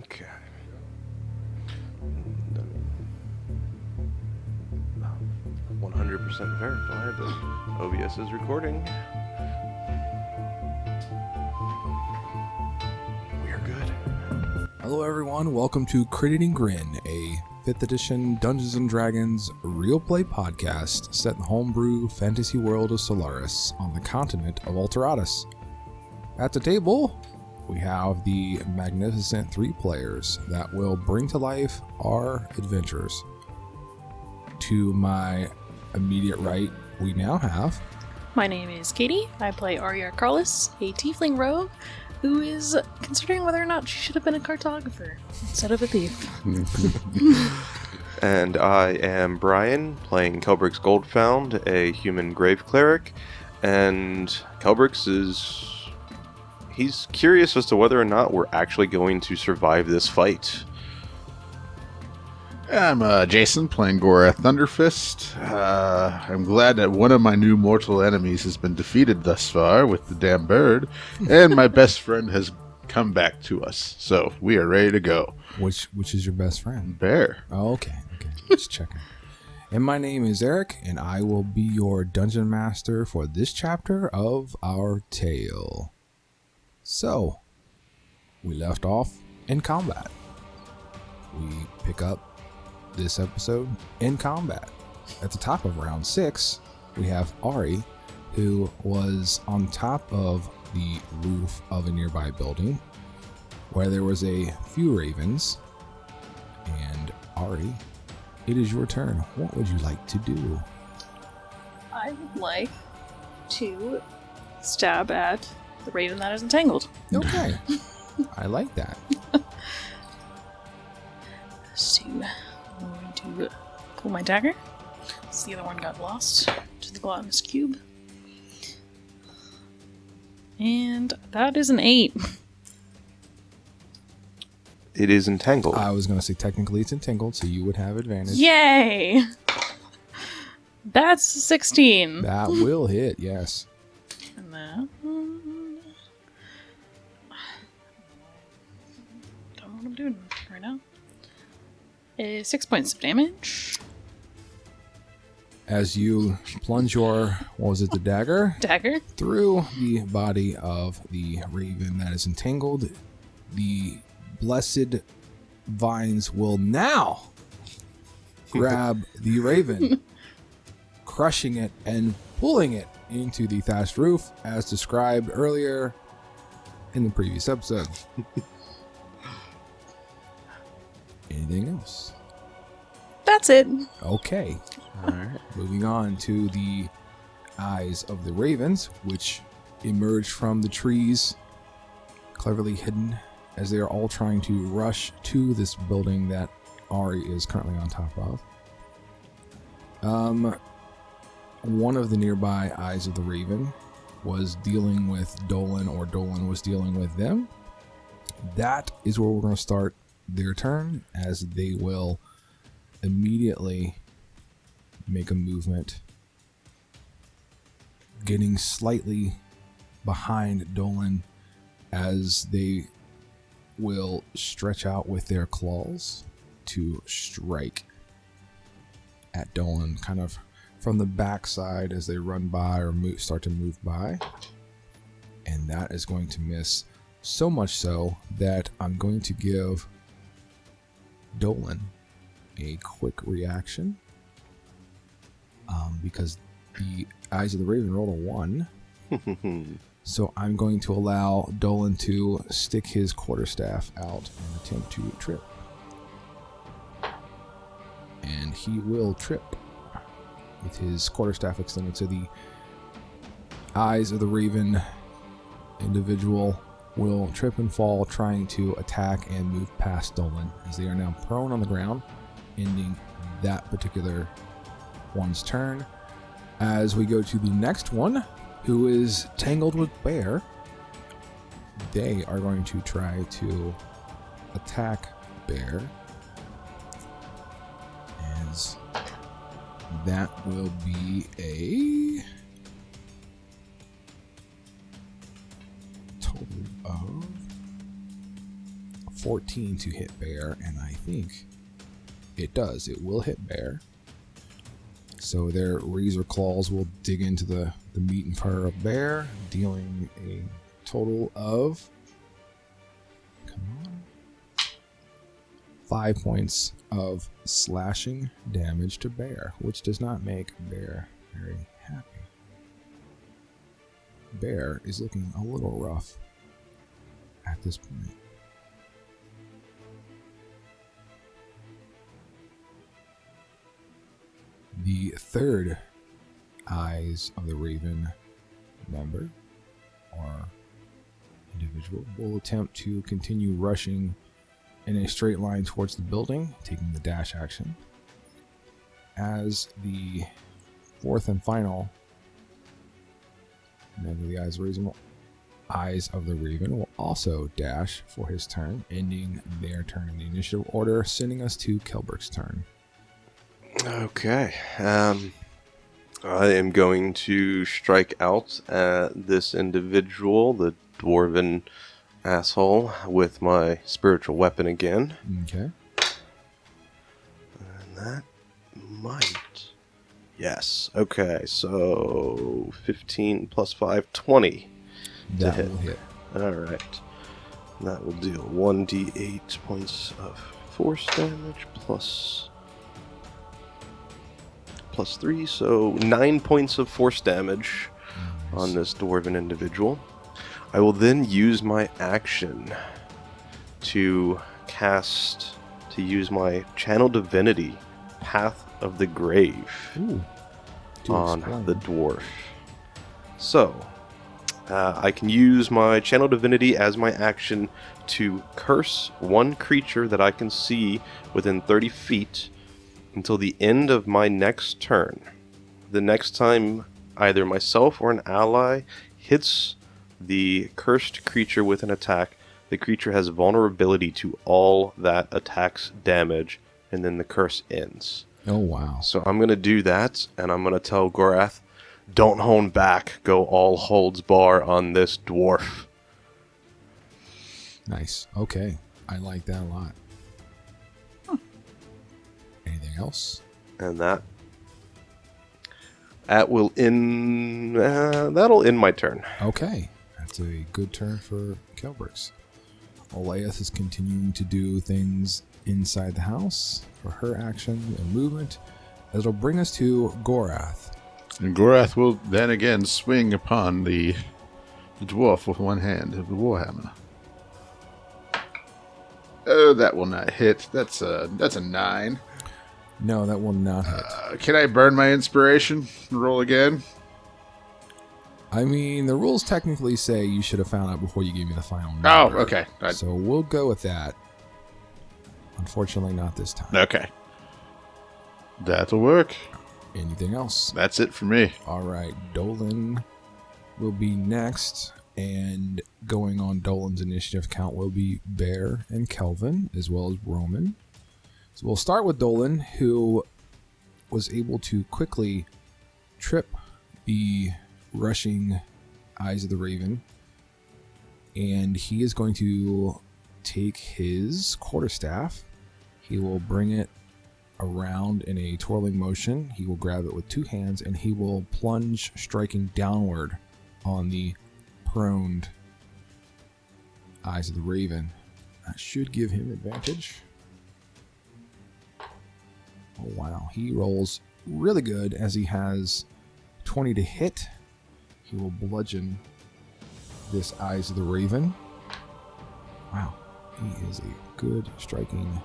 Okay. 100% verified that OBS is recording. We're good. Hello everyone, welcome to Crit and Grin, a 5th edition Dungeons & Dragons real play podcast set in the homebrew fantasy world of Solaris on the continent of Alteratus. At the table, we have the magnificent 3 players that will bring to life our adventures. To my immediate right, we now have... My name is Katie. I play Arya Carlos, a tiefling rogue who is considering whether or not she should have been a cartographer instead of a thief. And I am Brian, playing Kelbrick's Goldfound, a human grave cleric. And Kelbrick's he's curious as to whether or not we're actually going to survive this fight. I'm Jason, playing Gora Thunderfist. I'm glad that one of my new mortal enemies has been defeated thus far with the damn bird, and my best friend has come back to us, so we are ready to go. Which is your best friend? Bear. Oh, okay. Just checking. And my name is Eric, and I will be your dungeon master for this chapter of our tale. So, we left off in combat. We pick up this episode in combat. At the top of round 6, we have Ari, who was on top of the roof of a nearby building where there was a few ravens. And Ari, it is your turn. What would you like to do? I would like to stab at the raven that is entangled. Okay. I like that. So, I'm going to pull my dagger. So the other one got lost to the gluttonous cube. And that is an 8. It is entangled. I was going to say technically it's entangled, so you would have advantage. Yay! That's a 16. That will hit, yes. And that one... Don't know what I'm doing right now. 6 points of damage. As you plunge your, the dagger? Dagger. Through the body of the raven that is entangled, the blessed vines will now grab the raven, crushing it and pulling it into the thatched roof as described earlier in the previous episode. Anything else? That's it. Okay. All right. Moving on to the eyes of the ravens, which emerge from the trees, cleverly hidden, as they are all trying to rush to this building that Ari is currently on top of. One of the nearby eyes of the raven was dealing with Dolan, or Dolan was dealing with them. That is where we're going to start their turn, as they will immediately make a movement, getting slightly behind Dolan as they will stretch out with their claws to strike at Dolan, kind of from the backside as they run by or start to move by. And that is going to miss, so much so that I'm going to give Dolan a quick reaction, because the eyes of the raven rolled a 1. So I'm going to allow Dolan to stick his quarterstaff out and attempt to trip. And he will trip with his quarterstaff extended. So the eyes of the raven individual will trip and fall, trying to attack and move past Dolan, as they are now prone on the ground, ending that particular one's turn. As we go to the next one, who is tangled with Bear, they are going to try to attack Bear, as that will be a total of 14 to hit Bear, and I think it does. It will hit Bear. So their razor claws will dig into the meat and fur of Bear, dealing a total of 5 points of slashing damage to Bear, which does not make Bear very happy. Bear is looking a little rough at this point. The third Eyes of the Raven member or individual will attempt to continue rushing in a straight line towards the building, taking the dash action. As the fourth and final member of the Eyes of the Raven will also dash for his turn, ending their turn in the initiative order, sending us to Kelbert's turn. Okay. I am going to strike out at this individual, the dwarven asshole, with my spiritual weapon again. Okay. And that might... Yes. Okay, so 15 plus 5, 20 to That hit. will hit. Alright. That will deal 1d8 points of force damage plus 3, so 9 points of force damage on this dwarven individual. I will then use my action to use my Channel Divinity, Path of the Grave, Ooh. on the dwarf. So, I can use my Channel Divinity as my action to curse one creature that I can see within 30 feet until the end of my next turn. The next time either myself or an ally hits the cursed creature with an attack, the creature has vulnerability to all that attack's damage, and then the curse ends. Oh, wow. So I'm going to do that, and I'm going to tell Gorath, don't hold back, go all holds bar on this dwarf. Nice. Okay. I like that a lot. Anything else? And that will end, that'll end my turn. Okay. That's a good turn for Kelbrix. Oleath is continuing to do things inside the house for her action and movement. That'll bring us to Gorath. And Gorath will then again swing upon the dwarf with one hand of the warhammer. Oh, that will not hit. That's a 9. No, that will not hit. Can I burn my inspiration and roll again? I mean, the rules technically say you should have found out before you gave me the final number. Oh, okay. So we'll go with that. Unfortunately, not this time. Okay. That'll work. Anything else? That's it for me. All right, Dolan will be next, and going on Dolan's initiative count will be Bear and Kelvin, as well as Roman. So we'll start with Dolan, who was able to quickly trip the rushing Eyes of the Raven, and he is going to take his quarterstaff. He will bring it around in a twirling motion. He will grab it with two hands, and he will plunge, striking downward on the proned Eyes of the Raven. That should give him advantage. Oh wow, he rolls really good as he has 20 to hit. He will bludgeon this Eyes of the Raven. Wow, he is a good striking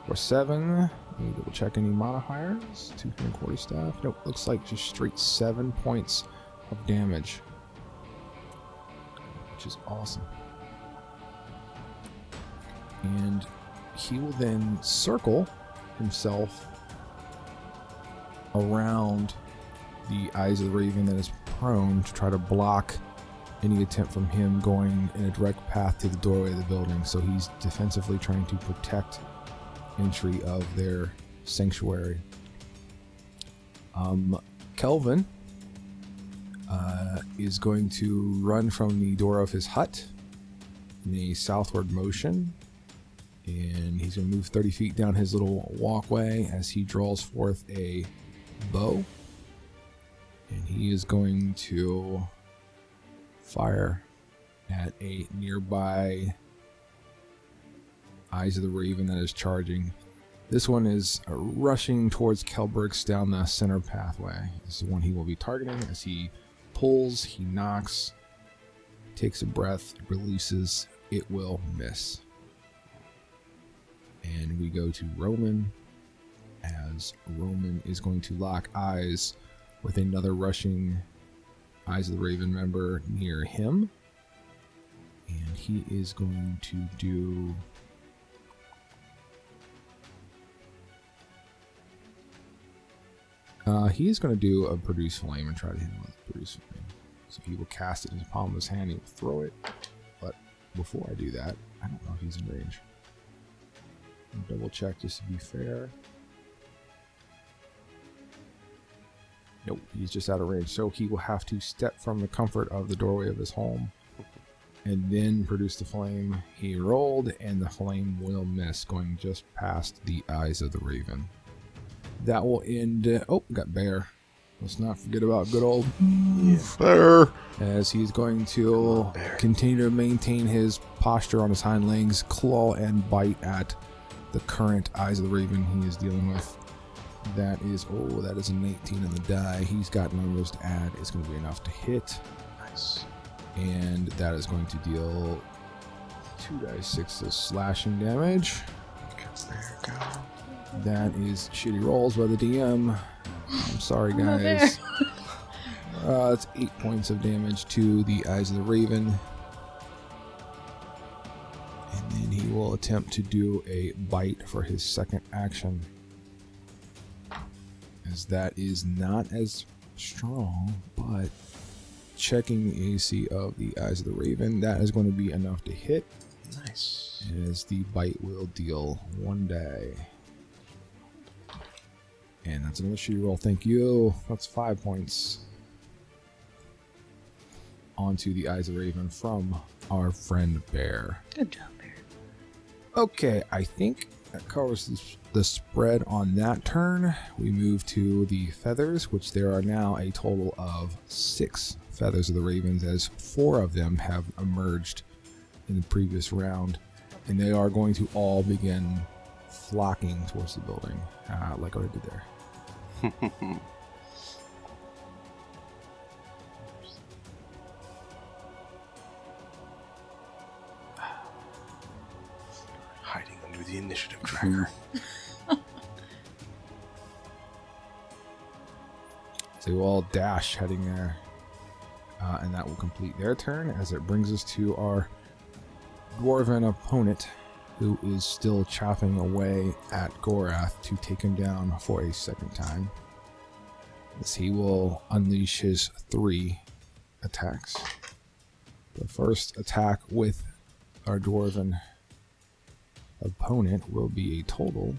for 7. Let me double check any modifiers. 2 quarterstaff. Nope, looks like just straight 7 points of damage, which is awesome. And he will then circle himself around the Eyes of the Raven that is prone to try to block any attempt from him going in a direct path to the doorway of the building. So he's defensively trying to protect entry of their sanctuary. Kelvin is going to run from the door of his hut in a southward motion And he's going to move 30 feet down his little walkway as he draws forth a bow. And he is going to fire at a nearby Eyes of the Raven that is charging. This one is rushing towards Kelbrix down the center pathway. This is the one he will be targeting. As he pulls, he knocks, takes a breath, releases. It will miss. And we go to Roman, as Roman is going to lock eyes with another rushing Eyes of the Raven member near him. And he is going to do... he is going to do a Produce Flame and try to hit him with Produce Flame. So he will cast it in the palm of his hand. He will throw it. But before I do that, I don't know if he's in range. I'll double check just to be fair. Nope, he's just out of range. So he will have to step from the comfort of the doorway of his home and then produce the flame. He rolled, and the flame will miss, going just past the Eyes of the Raven. That will end... oh, got Bear. Let's not forget about good old Bear. As he's going to continue to maintain his posture on his hind legs, claw and bite at the current Eyes of the Raven he is dealing with. That is an 18 on the die. He's got numbers to add. It's going to be enough to hit. Nice. And that is going to deal 2d6 of slashing damage. There you go. That is shitty rolls by the DM. I'm sorry, guys. It's 8 points of damage to the Eyes of the Raven. And then he will attempt to do a bite for his second action. As that is not as strong, but checking the AC of the Eyes of the Raven, that is going to be enough to hit. Nice. As the bite will deal 1 day. And that's another shitty roll. Thank you. That's 5 points. Onto the Eyes of the Raven from our friend Bear. Good job, Bear. Okay, I think that covers the spread on that turn. We move to the feathers, which there are now a total of 6 feathers of the Ravens, as 4 of them have emerged in the previous round. And they are going to all begin flocking towards the building, like what I did there. Hiding under the initiative tracker. So they will all dash heading there. And that will complete their turn, as it brings us to our dwarven opponent, who is still chopping away at Gorath to take him down for a second time. As he will unleash his 3 attacks. The first attack with our dwarven opponent will be a total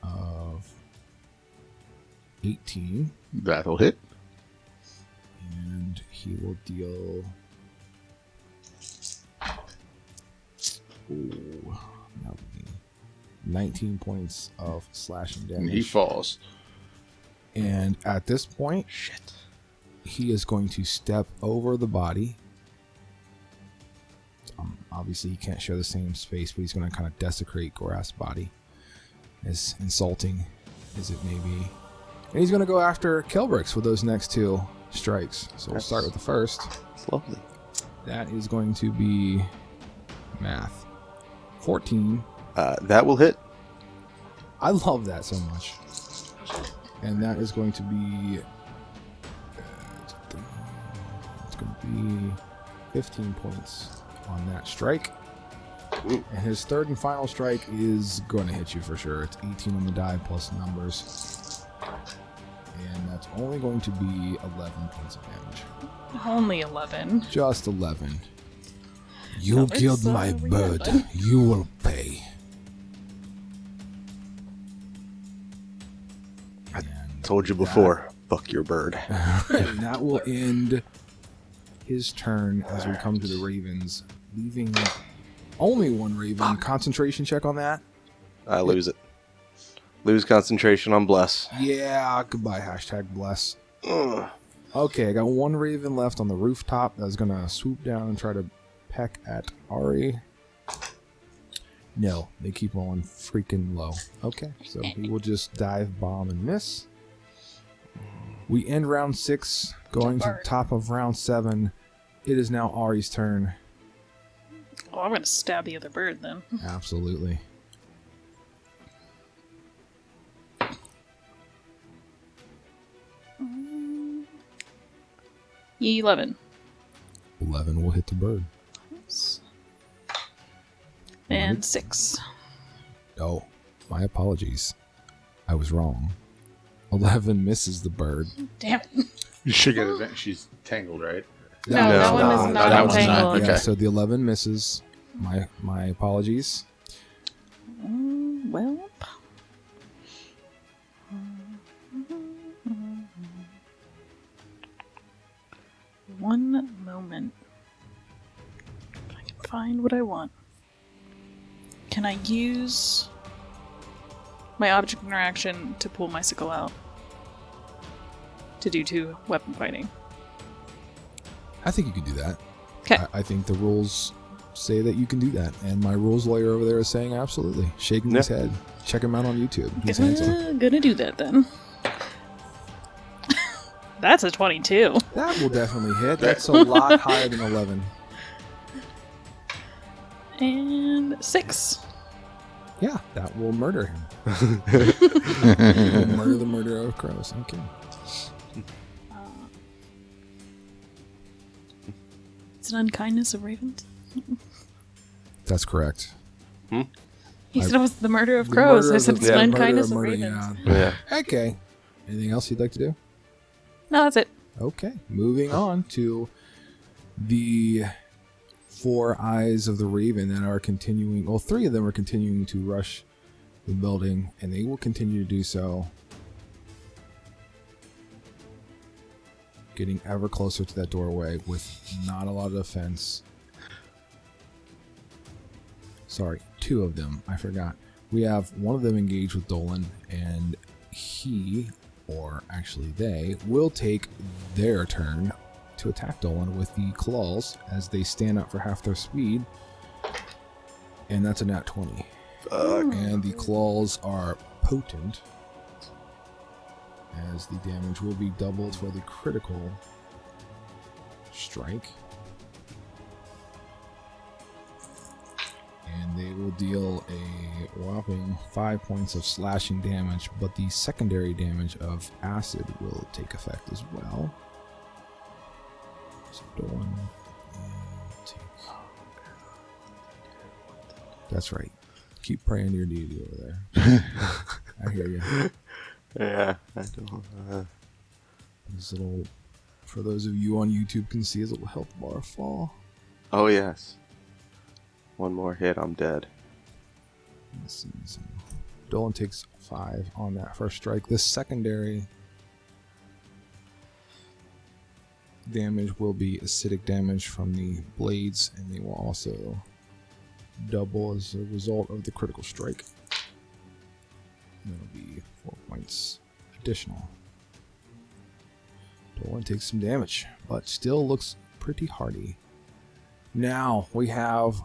of 18. That'll hit. And he will deal... ooh, that would be 19 points of slashing damage. And he falls. And at this point, he is going to step over the body. Obviously, he can't share the same space, but he's going to kind of desecrate Gorath's body, as insulting as it may be. And he's going to go after Kelbrix with those next 2 strikes. So we'll start with the first. It's lovely. That is going to be math. 14. That will hit. I love that so much. And that is going to be... it's going to be 15 points on that strike. Ooh. And his third and final strike is going to hit you for sure. It's 18 on the die plus numbers. And that's only going to be 11 points of damage. Only 11. Just 11. You That killed was, my really bird. good. You will pay. Told you before. Fuck your bird. And that will end his turn as we come to the ravens, leaving only one raven. Concentration check on that. I lose it. Lose concentration on bless. Yeah, goodbye, hashtag bless. Ugh. Okay, I got one raven left on the rooftop that's going to swoop down and try to peck at Ari. No, they keep on freaking low. Okay, so he will just dive, bomb, and miss. We end round 6, going to the top of round 7. It is now Ari's turn. Oh, I'm gonna stab the other bird then. Absolutely. Mm. 11. 11 will hit the bird. And 6. Oh, my apologies. I was wrong. 11 misses the bird. Damn it. You should get it. She's tangled, right? No, that one is not that one's not. entangled. Yeah, Okay. so the 11 misses. My apologies. Well. One moment. If I can find what I want. Can I use my object interaction to pull my sickle out? To do 2 weapon fighting. I think you could do that. 'Kay. I think the rules say that you can do that. And my rules lawyer over there is saying absolutely. Shaking his head. Check him out on YouTube. He's handsome. Gonna do that then. That's a 22. That will definitely hit. That's a lot higher than 11. And 6. Yeah, that will murder him. Will murder the murderer of crows. Okay. It's an unkindness of ravens. That's correct. He said it was the murder of The crows. murder I of said the- it's an yeah, unkindness of murder, ravens. yeah. Yeah. Okay. Anything else you'd like to do? No, that's it. Okay. Moving on to the 4 eyes of the raven that are continuing. Well, 3 of them are continuing to rush the building, and they will continue to do so. Getting ever closer to that doorway with not a lot of defense. Sorry, 2 of them. I forgot. We have one of them engaged with Dolan, and he, or actually they, will take their turn to attack Dolan with the claws as they stand up for half their speed. And that's a nat 20. Fuck. And the claws are potent, as the damage will be doubled for the critical strike. And they will deal a whopping 5 points of slashing damage, but the secondary damage of acid will take effect as well. So Dolan will take... That's right. Keep praying to your deity over there. I hear you. Yeah, I don't. This little, for those of you on YouTube can see his little health bar fall. Oh yes. One more hit, I'm dead. Let's see. So Dolan takes 5 on that first strike. This secondary damage will be acidic damage from the blades, and they will also double as a result of the critical strike. And that'll be 4 points additional. Dolan takes some damage, but still looks pretty hardy. Now we have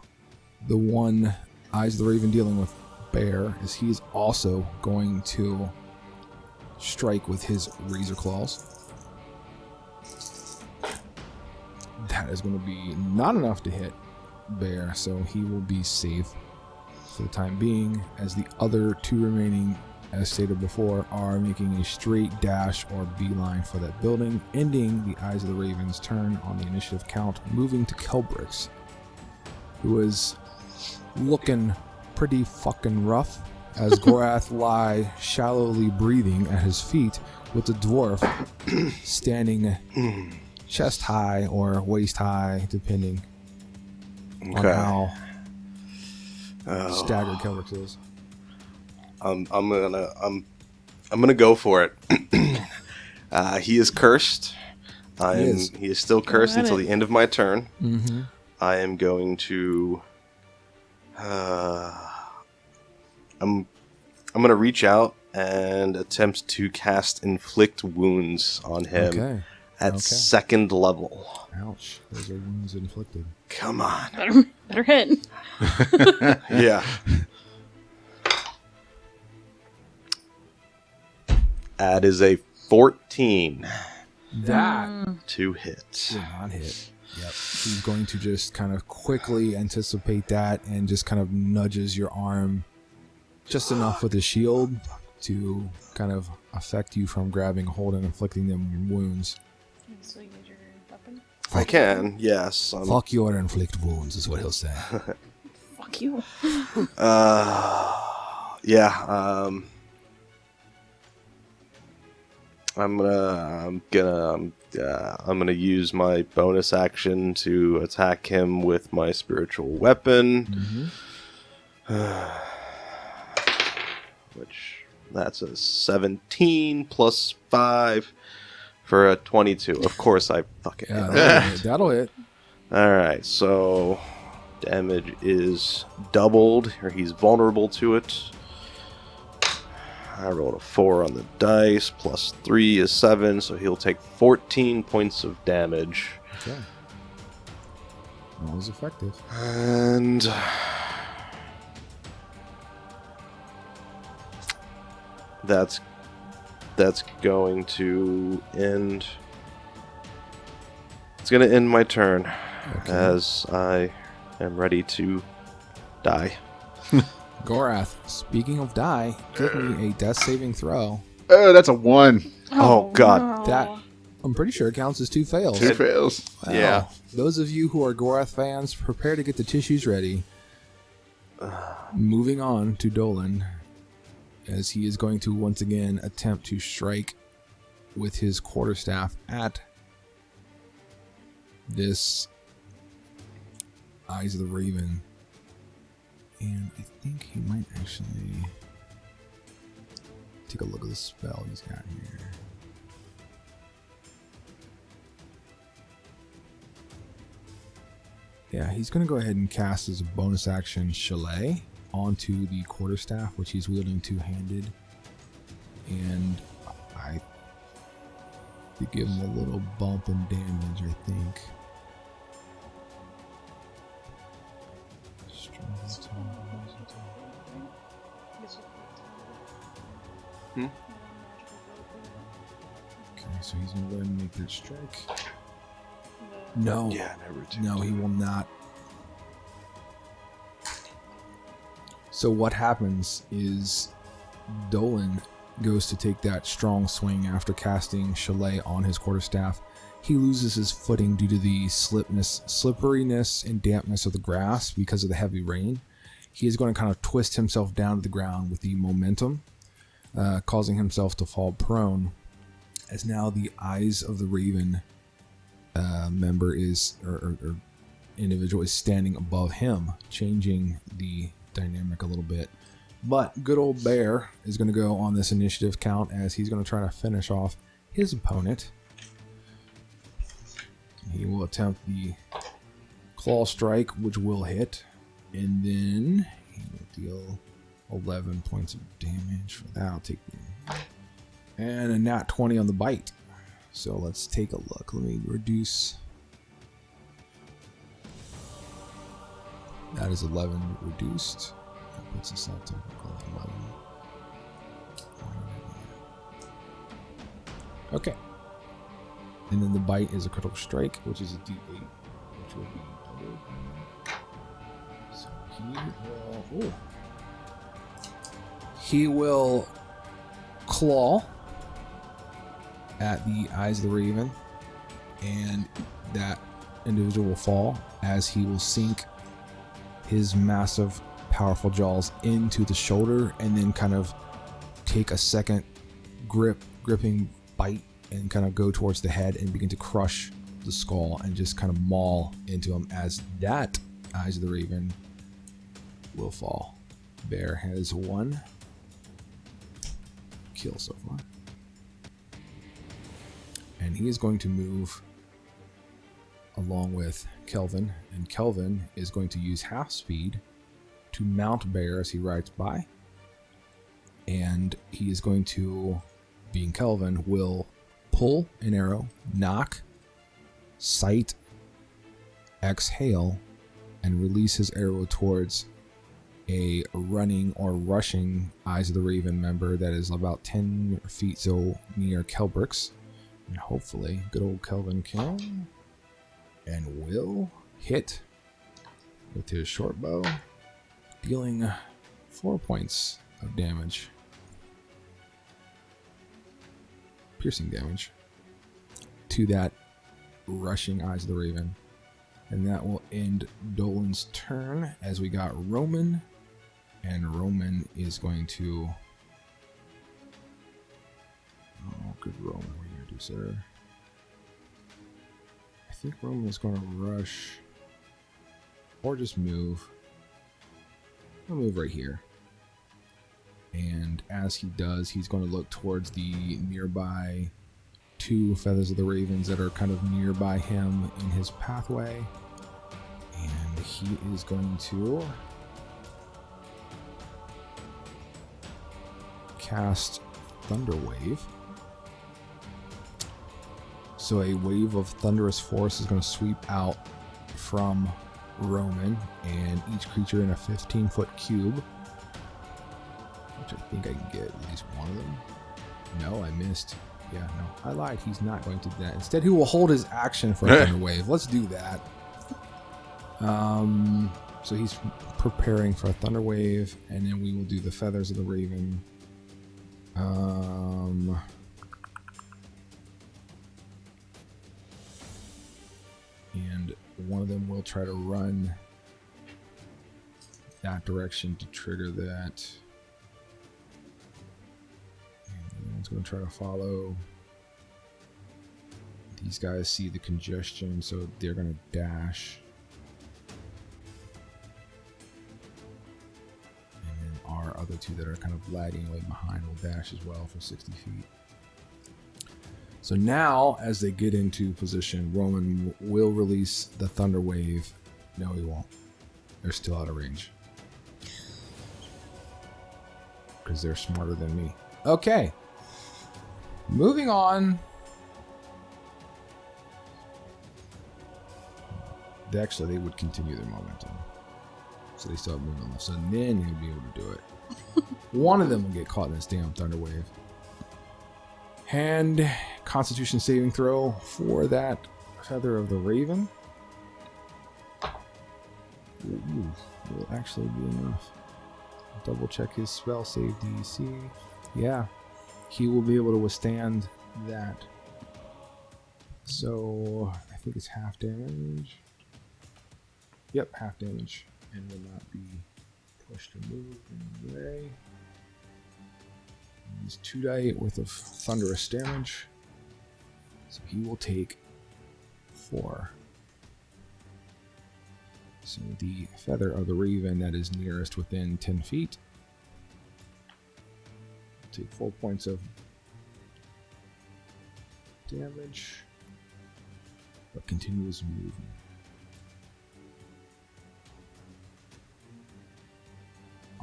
the one Eyes of the Raven dealing with Bear, as he's also going to strike with his razor claws. That is going to be not enough to hit Bear, so he will be safe for the time being, as the other 2 remaining, as stated before, are making a straight dash or beeline for that building, ending the Eyes of the Raven's turn on the initiative count, moving to Kelbrix, who is looking pretty fucking rough as Gorath lie shallowly breathing at his feet, with the dwarf standing chest high or waist high, depending on how staggered Kelbrix is. I'm gonna go for it. He is cursed, He is still cursed at until it. the end of my turn. Mm-hmm. I am going to. I'm going to reach out and attempt to cast Inflict Wounds on him Okay. at Okay. 2nd level. Ouch. Those are wounds inflicted. Come on. Better hit. Yeah. That is a 14 That to hit. did not hit. Yep. He's going to just kind of quickly anticipate that and just kind of nudges your arm just enough with his shield to kind of affect you from grabbing hold and inflicting them wounds. So you use your weapon? I can, yes. Fuck your inflict wounds is what he'll say. Fuck you. Yeah. I'm gonna use my bonus action to attack him with my spiritual weapon. Which that's a 17 plus 5 for a 22. Of course, I fucking Yeah, that'll hit. All right, so damage is doubled, or he's vulnerable to it. I rolled a 4 on the dice, plus 3 is 7, so he'll take 14 points of damage. Okay. That was effective. And that's going to end. It's going to end my turn as I am ready to die. Gorath, speaking of die, give me a death saving throw. Oh, that's a 1. Oh, God. no. That, I'm pretty sure, counts as 2 fails. 2 fails. Wow. Yeah. Those of you who are Gorath fans, prepare to get the tissues ready. Moving on to Dolan, as he is going to once again attempt to strike with his quarterstaff at this Eyes of the Raven. And I think he might actually take a look at the spell he's got here. Yeah, he's going to go ahead and cast as a bonus action Chalet onto the quarterstaff, which he's wielding two-handed. And I to give him a little bump in damage, I think. Okay, so he's going to go ahead and make that strike. No. Yeah, never do. No, he will not. So what happens is Dolan goes to take that strong swing after casting Chalet on his quarterstaff. He loses his footing due to the slipperiness and dampness of the grass because of the heavy rain. He is going to kind of twist himself down to the ground with the momentum, causing himself to fall prone. As now the Eyes of the Raven member is, or individual is standing above him, changing the dynamic a little bit. But good old Bear is going to go on this initiative count as he's going to try to finish off his opponent. He will attempt the claw strike, which will hit, and then he will deal 11 points of damage for that. I'll take the, and a nat 20 on the bite. So let's take a look. Let me reduce. That is 11 reduced. That puts us at 11. Okay. And then the bite is a critical strike, which is a D8, which will be doubled. So he will. Ooh. He will claw at the Eyes of the Raven, and that individual will fall as he will sink his massive, powerful jaws into the shoulder and then kind of take a second gripping bite and kind of go towards the head and begin to crush the skull and just kind of maul into him as that Eyes of the Raven will fall. Bear has 1 kill so far. And he is going to move along with Kelvin, and Kelvin is going to use half speed to mount Bear as he rides by. And he is going to, being Kelvin, will pull an arrow, knock, sight, exhale, and release his arrow towards a running or rushing Eyes of the Raven member that is about 10 feet so near Kelbrix. And hopefully, good old Kelvin can and will hit with his short bow, dealing 4 points of damage. Piercing damage to that rushing Eyes of the Raven. And that will end Dolan's turn as we got Roman. And Roman is going to... Oh, good Roman. What are you going to do, sir? I think Roman is going to rush. Or just move. He'll move right here. And as he does, he's going to look towards the nearby 2 Feathers of the Ravens that are kind of nearby him in his pathway. And he is going to cast Thunder Wave. So a wave of thunderous force is going to sweep out from Roman and each creature in a 15-foot cube. Which I think I can get at least one of them. No, I missed. Yeah, no, I lied. He's not going to do that. Instead, he will hold his action for a Thunder Wave. Let's do that. So he's preparing for a Thunder Wave, and then we will do the Feathers of the Raven. And one of them will try to run that direction to trigger that. It's going to try to follow. These guys see the congestion, so they're going to dash. And then our other 2 that are kind of lagging away behind will dash as well for 60 feet. So now, as they get into position, Roman will release the Thunder Wave. No, he won't. They're still out of range. Because they're smarter than me. Okay. Moving on. Actually, they would continue their momentum. So they still have movement left. So then they would be able to do it. One of them will get caught in this damn Thunder Wave. And Constitution saving throw for that Feather of the Raven. Ooh, will actually be enough. Double check his spell save DC. Yeah. He will be able to withstand that. So, I think it's half damage. Yep, half damage. And will not be pushed or moved in any way. He's 2 die worth of thunderous damage. So he will take 4. So the Feather of the Raven that is nearest within 10 feet. Take 4 points of damage, but continues moving.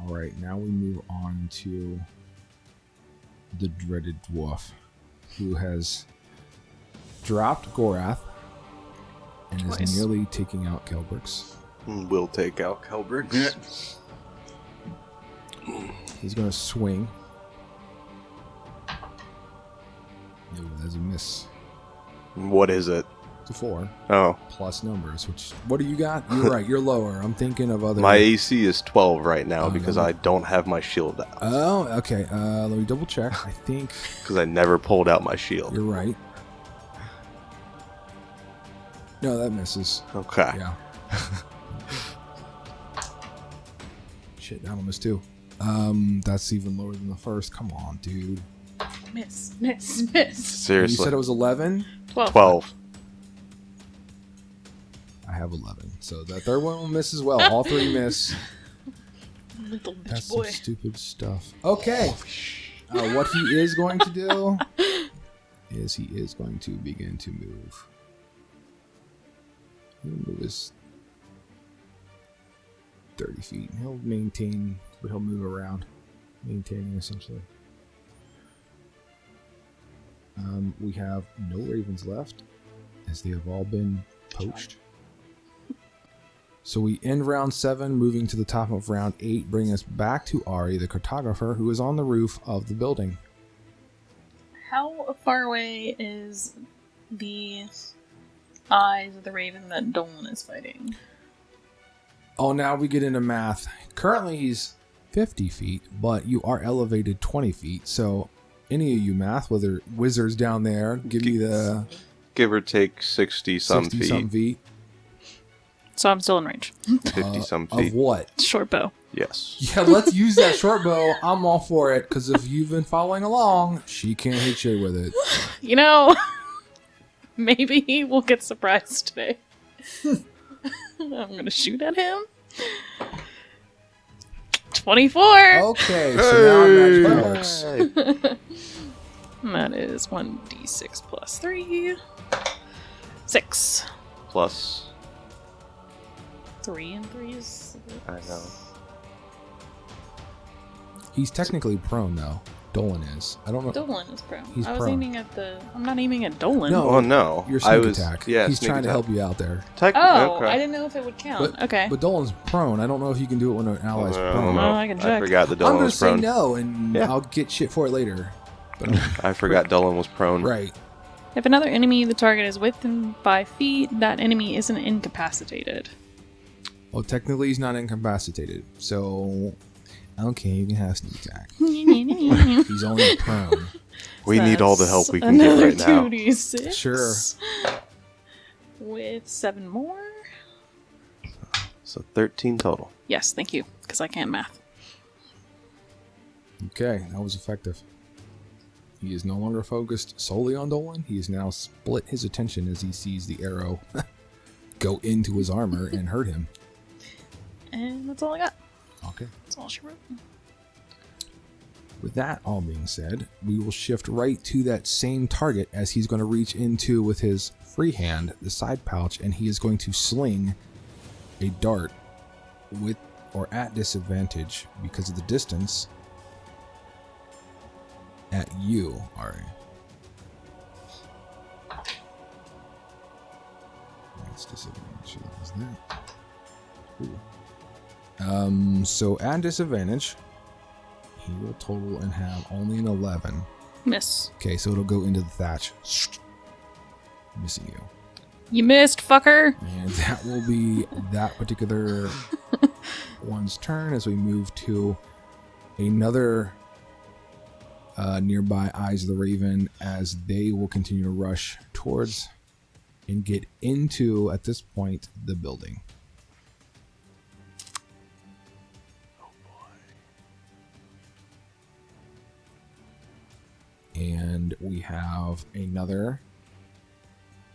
Alright, now we move on to the dreaded dwarf, who has dropped Gorath and is nearly taking out Kelbrix. Will take out Kelbrix. He's going to swing. No, that's a miss. What is it? It's a 4. Oh. Plus numbers, which... What do you got? You're right, you're lower. I'm thinking of other... My AC is 12 right now because I don't have my shield out. Oh, okay. Let me double check. I think... Because I never pulled out my shield. You're right. No, that misses. Okay. Yeah. Shit, that one missed too. That's even lower than the first. Come on, dude. Miss. Seriously. You said it was 11? 12. I have 11. So that third one will miss as well. All 3 miss. Little bitch That's boy. some stupid stuff. Okay. What he is going to do is he is going to begin to move. He'll move his 30 feet. He'll maintain, but he'll move around, maintaining essentially. We have no ravens left, as they have all been poached. So we end round 7, moving to the top of round 8, bringing us back to Ari, the cartographer, who is on the roof of the building. How far away is the eyes of the raven that Dolan is fighting? Oh, now we get into math. Currently he's 50 feet, but you are elevated 20 feet. So any of you math, whether wizards down there, give me the Give or take 60-some feet. So I'm still in range. 50-some feet. Of what? Short bow. Yes. Yeah, let's use that short bow. I'm all for it, because if you've been following along, she can't hit you with it. You know, maybe we'll get surprised today. I'm going to shoot at him. 24! Okay, so now magic works. That is 1d6 plus 3. 6. Plus, 3 and 3 is... I know. He's technically prone, though. Dolan is. I don't know. Dolan is prone. He's I was prone. aiming at the... I'm not aiming at Dolan. No. Oh, no. Your sneak I was, attack. Yeah, He's sneak trying to attack. help you out there. Oh, Okay. I didn't know if it would count. But, Okay. But Dolan's prone. I don't know if you can do it when an ally's I don't prone. know. I can I check. forgot that I'm Dolan going to was say prone. no, and Yeah. I'll get shit for it later. But I forgot Dolan was prone. right. If another enemy the target is within 5 feet, that enemy isn't incapacitated. Well, technically he's not incapacitated. So, okay, you can have sneak attack. He's He's only prone. We need all the help we can get right now. 2d6. Sure. With 7 more. So 13 total. Yes, thank you, because I can't math. Okay, that was effective. He is no longer focused solely on Dolan. He has now split his attention as he sees the arrow go into his armor and hurt him. And that's all I got. Okay. That's all she wrote. With that all being said, we will shift right to that same target as he's going to reach into with his free hand, the side pouch, and he is going to sling a dart with or at disadvantage because of the distance at you, Ari. That's disadvantage. Is that? Ooh. So at disadvantage, he will total and have only an 11. Miss. Okay, so it'll go into the thatch. Missing you. You missed, fucker! And that will be that particular one's turn as we move to another nearby Eyes of the Raven as they will continue to rush towards and get into, at this point, the building. And we have another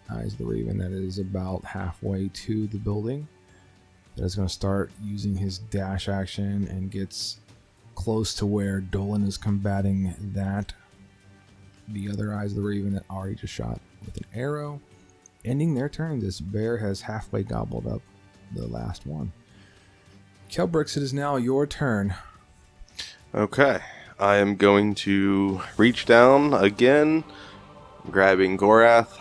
Eyes of the Raven that is about halfway to the building. That is going to start using his dash action and gets close to where Dolan is combating that. The other Eyes of the Raven that Ari just shot with an arrow. Ending their turn, this bear has halfway gobbled up the last one. Kelbrix, it is now your turn. Okay. I am going to reach down again, grabbing Gorath,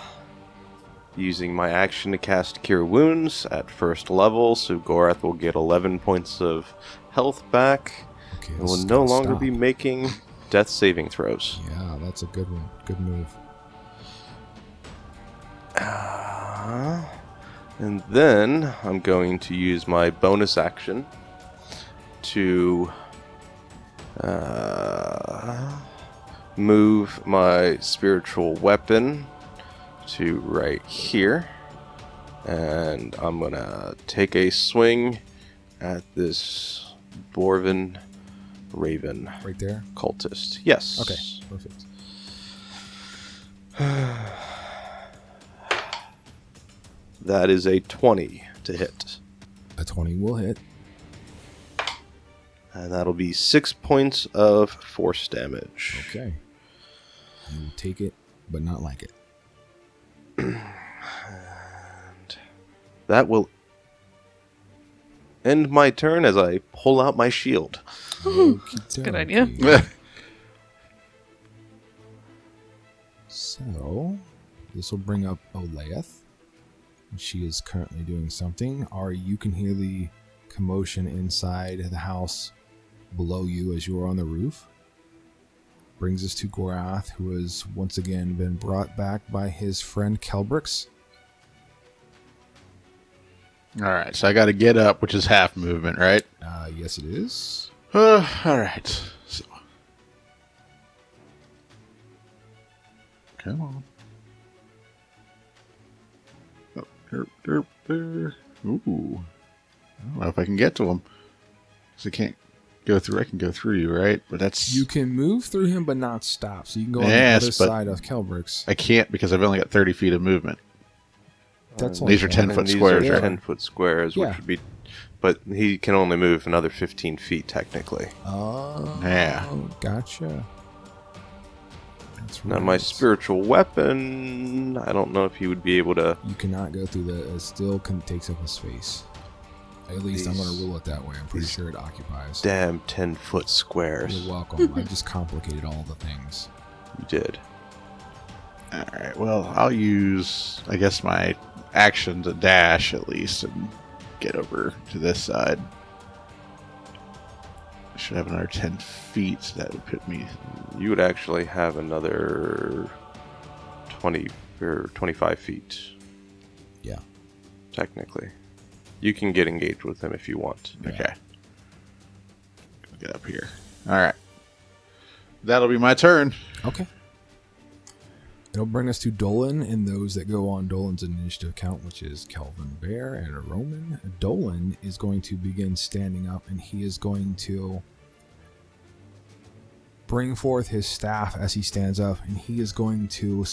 using my action to cast Cure Wounds at first level, so Gorath will get 11 points of health back Okay, and this will is no gonna longer stop. be making death saving throws. Yeah, that's a good one. Good move. And then I'm going to use my bonus action to move my spiritual weapon to right here. And I'm going to take a swing at this Dwarven Raven Right there. cultist. Yes. Okay, perfect. That is a 20 to hit. A 20 will hit. And that'll be 6 points of force damage. Okay. You will take it, but not like it. And That will end my turn as I pull out my shield. That's a good idea. So, this will bring up Olaeth. She is currently doing something. Ari, you can hear the commotion inside the house below you as you are on the roof. Brings us to Gorath, who has once again been brought back by his friend Kelbrix. All right, so I got to get up, which is half movement, right? Yes, it is. All right. So. Come on. Oh, there. Ooh. I don't know if I can get to him. Because I can't go through. I can go through you, right? But that's... You can move through him, but not stop. So you can go on the other side of Kelbrix. I can't because I've only got 30 feet of movement. That's These are 10-foot squares, These are right? 10-foot squares, which would be... But he can only move another 15 feet, technically. Oh, yeah. Gotcha. That's Now, right. my spiritual weapon, I don't know if he would be able to... You cannot go through that. It still takes up a space. At least I'm going to rule it that way. I'm pretty sure it occupies. Damn 10-foot squares. You're welcome. I just complicated all the things. You did. All right, well, I'll use, I guess, my action to dash at least and get over to this side. I should have another 10 feet, so that would put me... You would actually have another 20 or 25 feet. Yeah. Technically. You can get engaged with him if you want. Yeah. Okay. Get up here. All right. That'll be my turn. Okay. It'll bring us to Dolan and those that go on Dolan's initiative count, which is Kelvin Bear and a Roman. Dolan is going to begin standing up, and he is going to bring forth his staff as he stands up, and he is going to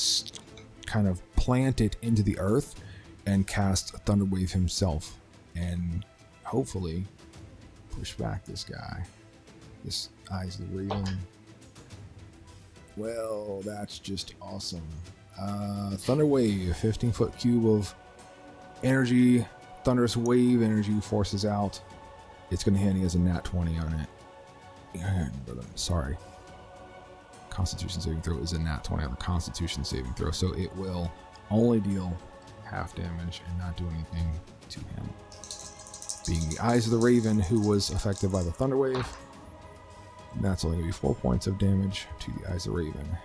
kind of plant it into the earth and cast a Thunderwave himself, and hopefully push back this guy. This Eyes of the Raven. Well, that's just awesome. Thunderwave, 15-foot cube of energy, thunderous wave energy forces out. It's going to hit. He has a nat 20 on it. Sorry. Constitution saving throw is a nat 20 on the Constitution saving throw, so it will only deal half damage and not do anything to him. Being the Eyes of the Raven, who was affected by the Thunderwave, that's only going to be 4 points of damage to the Eyes of the Raven.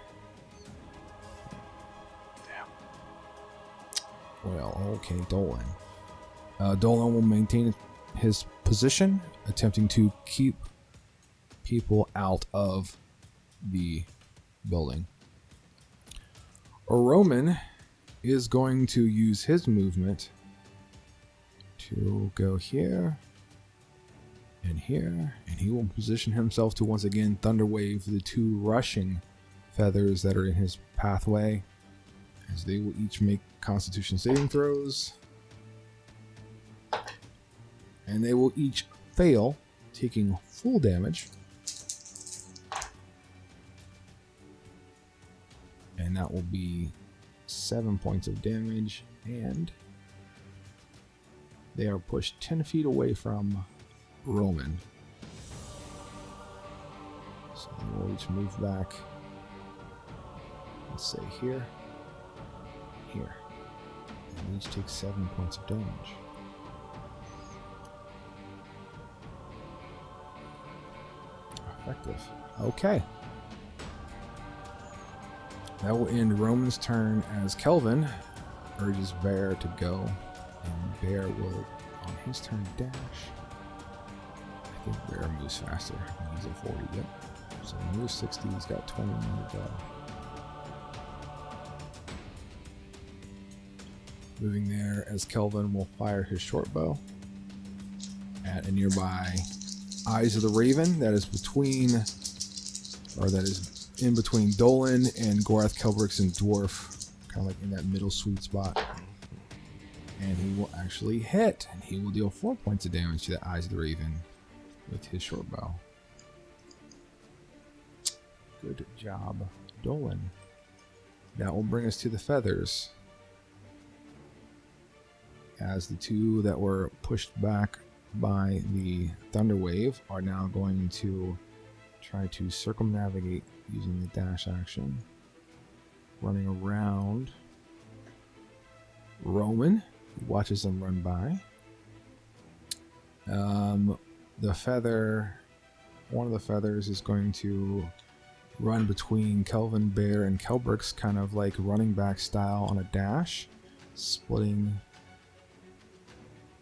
Damn. Well, okay, Dolan. Dolan will maintain his position, attempting to keep people out of the building. A Roman is going to use his movement to go here and here, and he will position himself to once again Thunderwave the two rushing feathers that are in his pathway, as they will each make Constitution saving throws, and they will each fail, taking full damage. And that will be 7 points of damage, and they are pushed 10 feet away from Roman. So we'll each move back. Let's say here, here. And each take 7 points of damage. Effective. Okay. That will end Roman's turn as Kelvin urges Bear to go. And Bear will, on his turn, dash. I think Bear moves faster. He's at 40, yep. So he moves 60, he's got 20 more to go. Moving there as Kelvin will fire his short bow at a nearby Eyes of the Raven that is between, or that is in between Dolan and Gorath, Kelbrix, and Dwarf, kind of like in that middle sweet spot. And he will actually hit, and he will deal 4 points of damage to the Eyes of the Raven with his short bow. Good job, Dolan. That will bring us to the feathers. as the two that were pushed back by the thunder wave are now going to try to circumnavigate using the dash action, running around Roman, who watches them run by. One of the feathers is going to run between Kelvin, Bear, and Kelbrix, kind of like running back style on a dash, splitting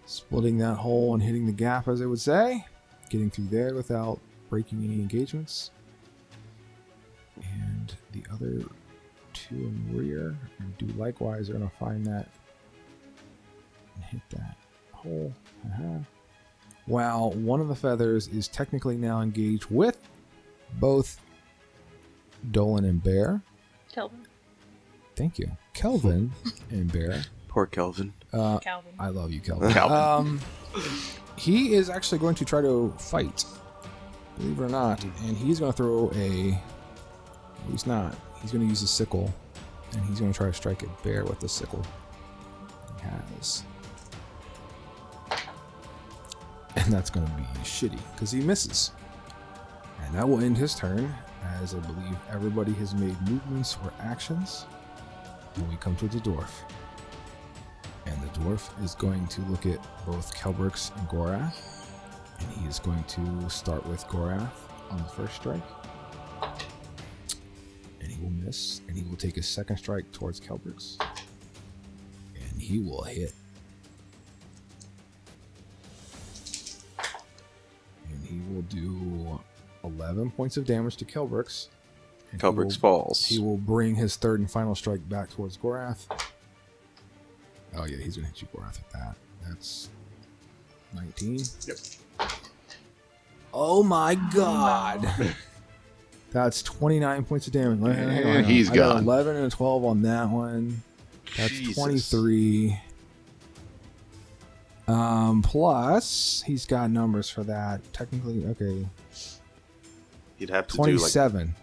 that hole and hitting the gap, as they would say, getting through there without breaking any engagements. And the other two in the rear and do likewise. They're going to find that and hit that hole. While one of the feathers is technically now engaged with both Dolan and Bear. Kelvin. Thank you. Kelvin and Bear. Poor Kelvin. Calvin. I love you, Kelvin. Calvin. He is actually going to try to fight, believe it or not, and he's going to throw he's not. He's going to use a sickle, and he's going to try to strike at Bear with the sickle. He has. And that's going to be shitty, because he misses. And that will end his turn, as I believe everybody has made movements or actions. And we come to the dwarf. And the dwarf is going to look at both Kelbrix and Gorath. And he is going to start with Gorath on the first strike. And he will miss. And he will take a second strike towards Kelbrix. And he will hit. And he will do 11 points of damage to Kelbrix. And Kelbrix falls. He will bring his third and final strike back towards Gorath. Oh yeah, he's gonna hit you, Gorath, with that. That's 19. Yep. Oh my god! That's 29 points of damage. Hang on. He's I got gone. 11 and a 12 on that one. That's Jesus. 23. Plus, he's got numbers for that. Technically, okay. You'd have to 27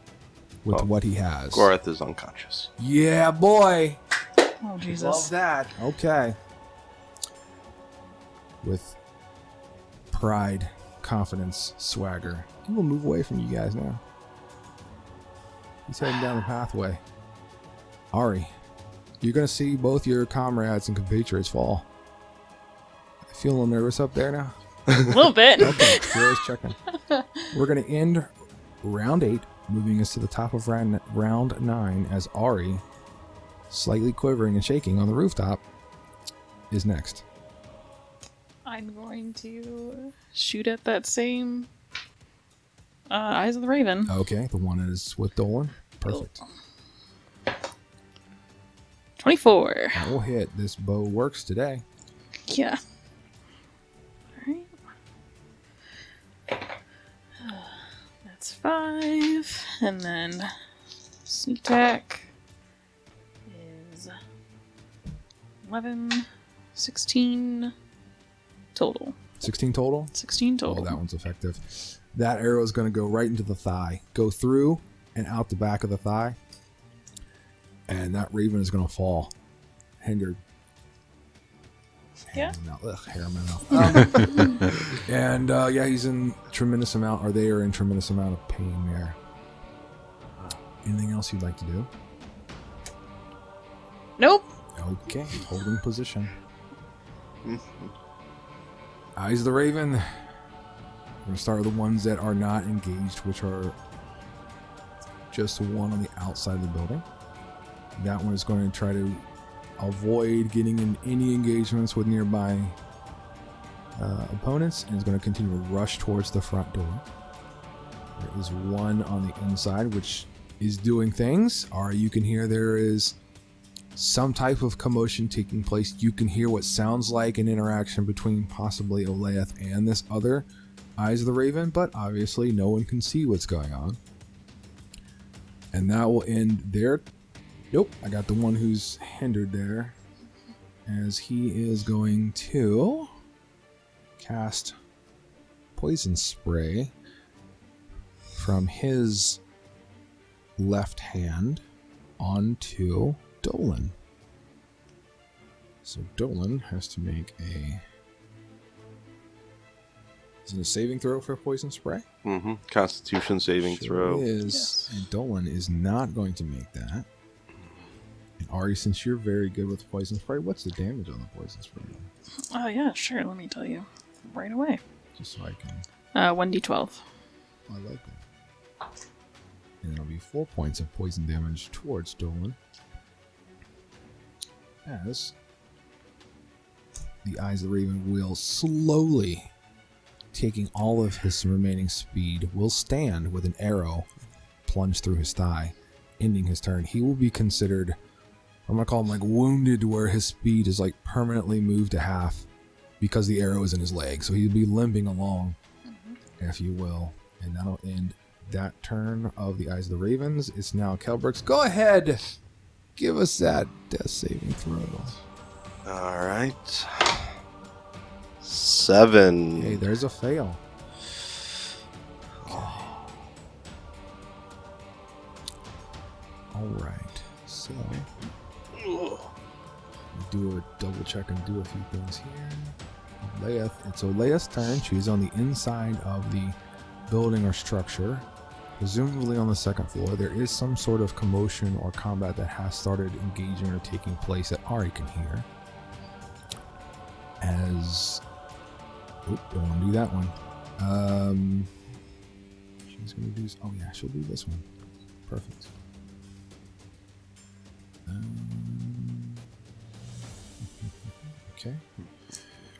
with Well, what he has. Gorath is unconscious. Yeah, boy! Oh, Love Jesus. that. Okay. With pride, confidence, swagger, he will move away from you guys now. He's heading down the pathway. Ari, you're going to see both your comrades and compatriots fall. I feel a little nervous up there now. A little bit. Okay, here's checking. We're going to end round 8, moving us to the top of round 9 as Ari, slightly quivering and shaking on the rooftop, is next. I'm going to shoot at that same Eyes of the Raven. Okay, the one is with Dolan. Perfect. 24. That will hit. This bow works today. Yeah. Alright. That's 5. And then sneak attack is 11, 16 total. 16 total? 16 Oh, total. that one's effective. That arrow is going to go right into the thigh. Go through and out the back of the thigh. And that raven is going to fall. Hindered. Yeah. Hair in my mouth. And yeah, he's in tremendous amount, or they are in tremendous amount of pain there. Anything else you'd like to do? Nope. Okay, holding position. Eyes of the Raven. We're going to start with the ones that are not engaged, which are just one on the outside of the building. That one is going to try to avoid getting in any engagements with nearby opponents and is going to continue to rush towards the front door. There is one on the inside which is doing things. Or you can hear there is some type of commotion taking place. You can hear what sounds like an interaction between possibly Olaeth and this other Eyes of the Raven, but obviously no one can see what's going on. And that will end there. Nope, I got the one who's hindered there, as he is going to cast poison spray from his left hand onto Dolan. So Dolan has to make a... Is it a saving throw for poison spray? Mm-hmm. Constitution saving throw. Is. Yes. And Dolan is not going to make that. And Ari, since you're very good with poison spray, what's the damage on the poison spray? Oh, yeah, sure. Let me tell you right away. Just so I can... 1d12. I like that. And it'll be 4 points of poison damage towards Dolan. As the Eyes of the Raven will slowly, taking all of his remaining speed, will stand with an arrow plunged through his thigh, ending his turn. He will be considered, I'm going to call him like wounded, where his speed is like permanently moved to half because the arrow is in his leg. So he'll be limping along, if you will. And that'll end that turn of the Eyes of the Ravens. It's now Kelbrick's. Go ahead! Give us that death saving throw. All right. 7. Hey, there's a fail. Alright, so do a double check and do a few things here. Leith, it's Leith's turn. She's on the inside of the building or structure, presumably on the second floor. There is some sort of commotion or combat that has started engaging or taking place that Ari can hear. As... Oop, don't want to do that one. She's going to do... Oh yeah, she'll do this one. Perfect. Okay.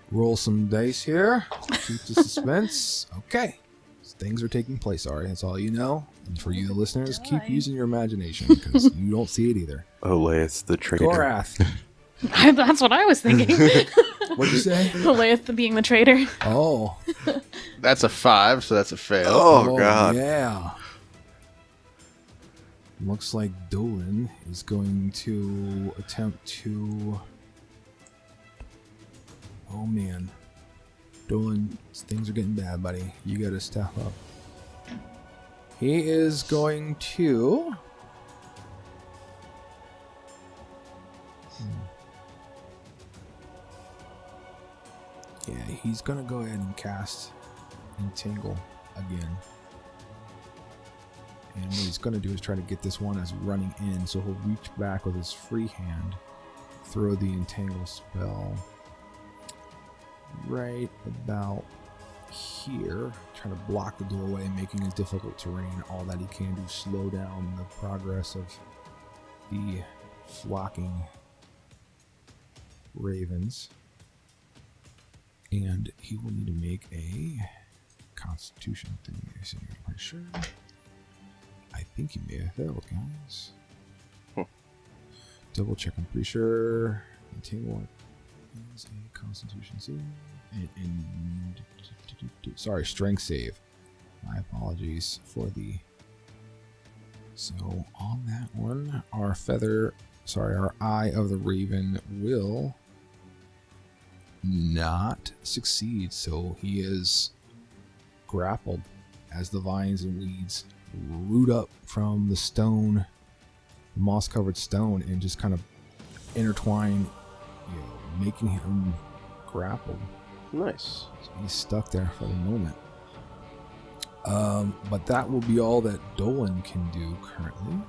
Roll some dice here. Keep the suspense. Okay. Things are taking place, Ari. That's all you know. And for you, the listeners, keep using your imagination because you don't see it either. Olaus the traitor. Gorath. That's what I was thinking. What'd you say? Lilith being the traitor. Oh. That's a 5, so that's a fail. Oh, God. Yeah. Looks like Dolan is going to attempt to... Oh, man. Dolan, things are getting bad, buddy. You gotta step up. He is going to... Yeah, he's gonna go ahead and cast Entangle again. And what he's gonna do is try to get this one as running in, so he'll reach back with his free hand, throw the Entangle spell right about here, trying to block the doorway, making it difficult terrain. All that he can do, slow down the progress of the flocking ravens. And he will need to make a Constitution thing. I'm pretty sure. I think he may have failed, guys. Double check. I'm pretty sure. Entangle is a Constitution save. Sorry, Strength save. My apologies for the. So on that one, our Eye of the Raven will not succeed, so he is grappled as the vines and weeds root up from the stone, the moss-covered stone, and just kind of intertwine, making him grappled. Nice. So he's stuck there for the moment. But that will be all that Dolan can do currently.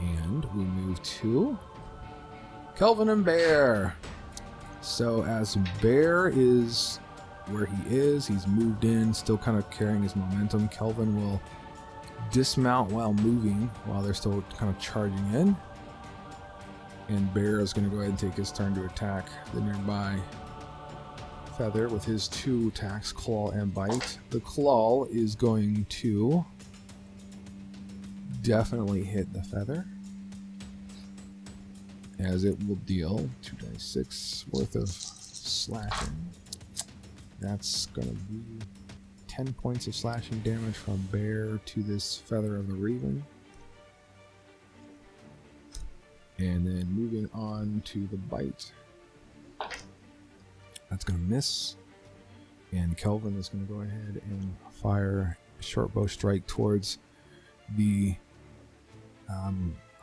And we move to Kelvin and Bear. So as Bear is where he is, he's moved in, still kind of carrying his momentum. Kelvin will dismount while moving, while they're still kind of charging in. And Bear is going to go ahead and take his turn to attack the nearby feather with his 2 attacks, Claw and Bite. The Claw is going to definitely hit the feather, as it will deal 2d6 worth of slashing. That's going to be 10 points of slashing damage from Bear to this Feather of the Raven. And then moving on to the Bite. That's going to miss. And Kelvin is going to go ahead and fire a short bow strike towards the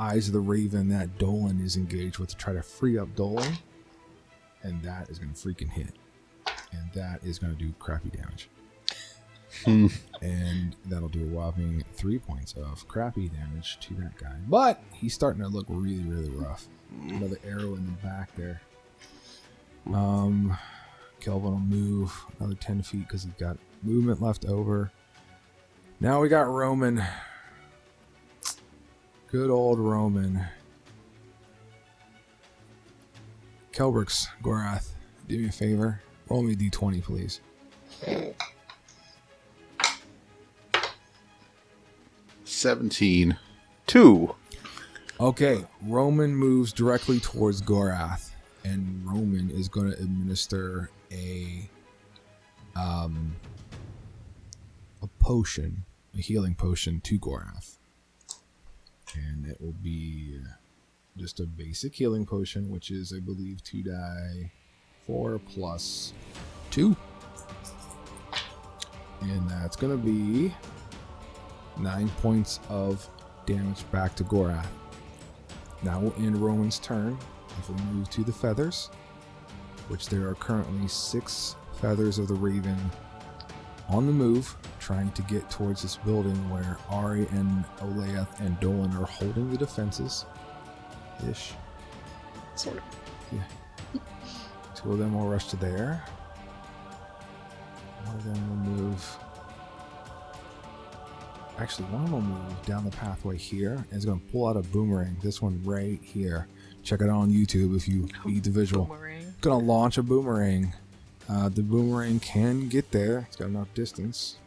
Eyes of the Raven that Dolan is engaged with to try to free up Dolan. And that is going to freaking hit. And that is going to do crappy damage. And that'll do a whopping 3 points of crappy damage to that guy. But he's starting to look really, really rough. Another arrow in the back there. Kelvin will move another 10 feet because he's got movement left over. Now we got Roman. Good old Roman. Kelbrix, Gorath, do me a favor. Roll me a d20, please. 17. 2. Okay, Roman moves directly towards Gorath, and Roman is going to administer a potion, a healing potion to Gorath. And it will be just a basic healing potion, which is, I believe, 2 die 4 plus 2. And that's going to be 9 points of damage back to Gorath. Now we'll end Roman's turn. If we move to the feathers, which there are currently 6 feathers of the Raven on the move, trying to get towards this building where Ari and Olaeth and Dolan are holding the defenses. Ish. Sort of. Yeah. 2 of them will rush to there. 1 of them will move. Actually, one will move down the pathway here and is going to pull out a boomerang. This one right here. Check it out on YouTube if you need the visual. Boomerang. Going to launch a boomerang. The boomerang can get there. It's got enough distance.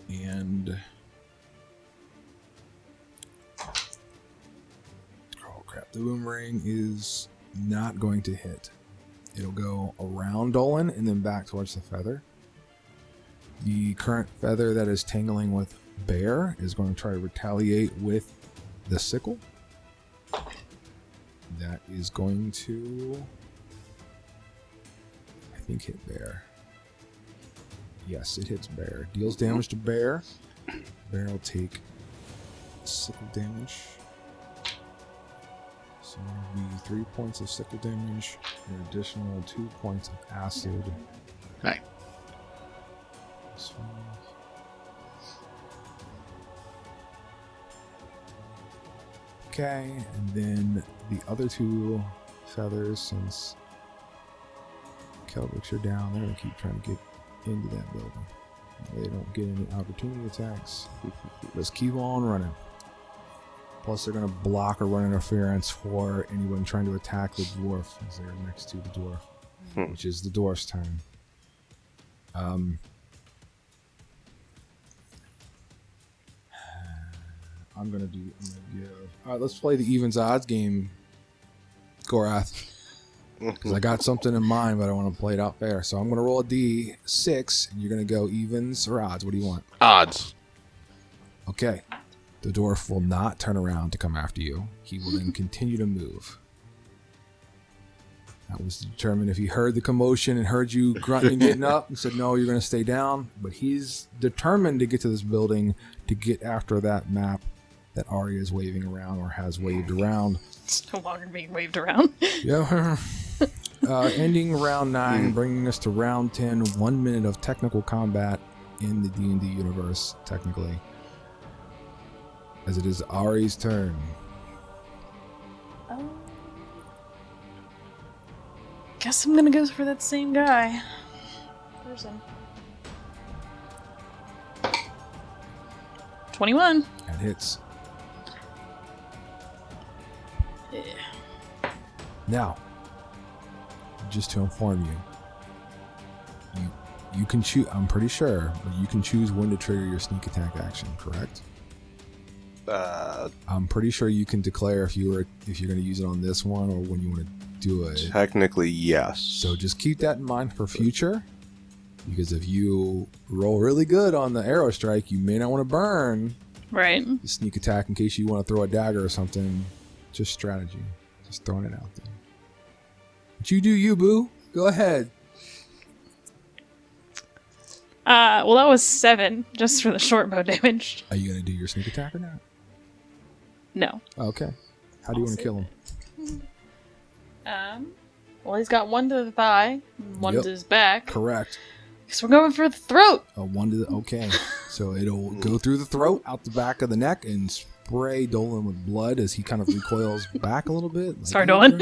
And... oh crap. The boomerang is not going to hit. It'll go around Dolan and then back towards the feather. The current feather that is tangling with Bear is going to try to retaliate with the sickle. That is going to, I think, hit Bear. Yes, it hits Bear. Deals damage to Bear. Bear will take sickle damage. So it'll be 3 points of sickle damage, an additional 2 points of acid. Right. Okay, and then the other 2 feathers, since Kelbrix are down, they're going to keep trying to get into that building. They don't get any opportunity attacks. Let's keep on running. Plus, they're going to block or run interference for anyone trying to attack the dwarf, as they're next to the dwarf, which is the dwarf's turn. I'm gonna give. All right, let's play the evens odds game, Gorath, because I got something in mind, but I want to play it out fair. So I'm gonna roll a d6, and you're gonna go evens or odds. What do you want? Odds. Okay. The dwarf will not turn around to come after you. He will then continue to move. That was to determine if he heard the commotion and heard you grunting and getting up and said, no, you're going to stay down. But he's determined to get to this building to get after that map that Arya is waving around or has waved around. It's no longer being waved around. Yeah. Ending round 9, bringing us to round 10. 1 minute of technical combat in the D&D universe, technically. As it is Ari's turn. Guess I'm gonna go for that same guy. Person. 21. That hits. Yeah. Now, just to inform you, you can choose. I'm pretty sure, but you can choose when to trigger your sneak attack action. Correct? I'm pretty sure you can declare if you're going to use it on this one or when you want to do it. Technically, yes. So just keep that in mind for future, because if you roll really good on the arrow strike, you may not want to burn Right. the sneak attack in case you want to throw a dagger or something. Just strategy. Just throwing it out there. But you do you, boo. Go ahead. Well, that was 7 just for the short bow damage. Are you going to do your sneak attack or not? No. Okay. How do you want to kill him? Well, he's got one to the thigh, one Yep. to his back. Correct. So we're going for the throat. One to the okay. So it'll go through the throat, out the back of the neck, and spray Dolan with blood as he kind of recoils back a little bit. Like Sorry, Dolan.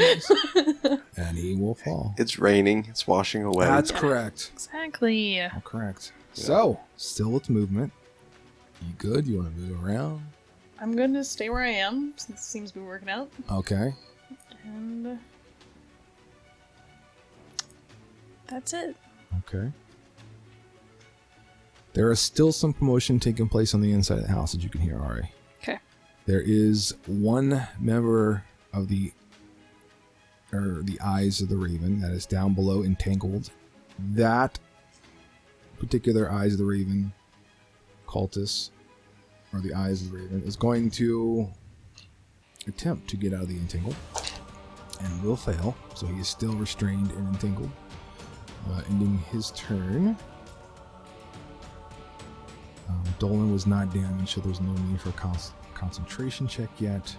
And he will fall. It's raining. It's washing away. That's correct. Exactly. All correct. So, still with movement. You good? You want to move around? I'm going to stay where I am, since it seems to be working out. Okay. And that's it. Okay. There is still some commotion taking place on the inside of the house, as you can hear, Ari. Okay. There is one member of the Eyes of the Raven that is down below, entangled. That particular Eyes of the Raven cultist, or the Eyes of the Raven, is going to attempt to get out of the entangle and will fail. So he is still restrained and entangled, ending his turn. Dolan was not damaged, so there's no need for a concentration check yet.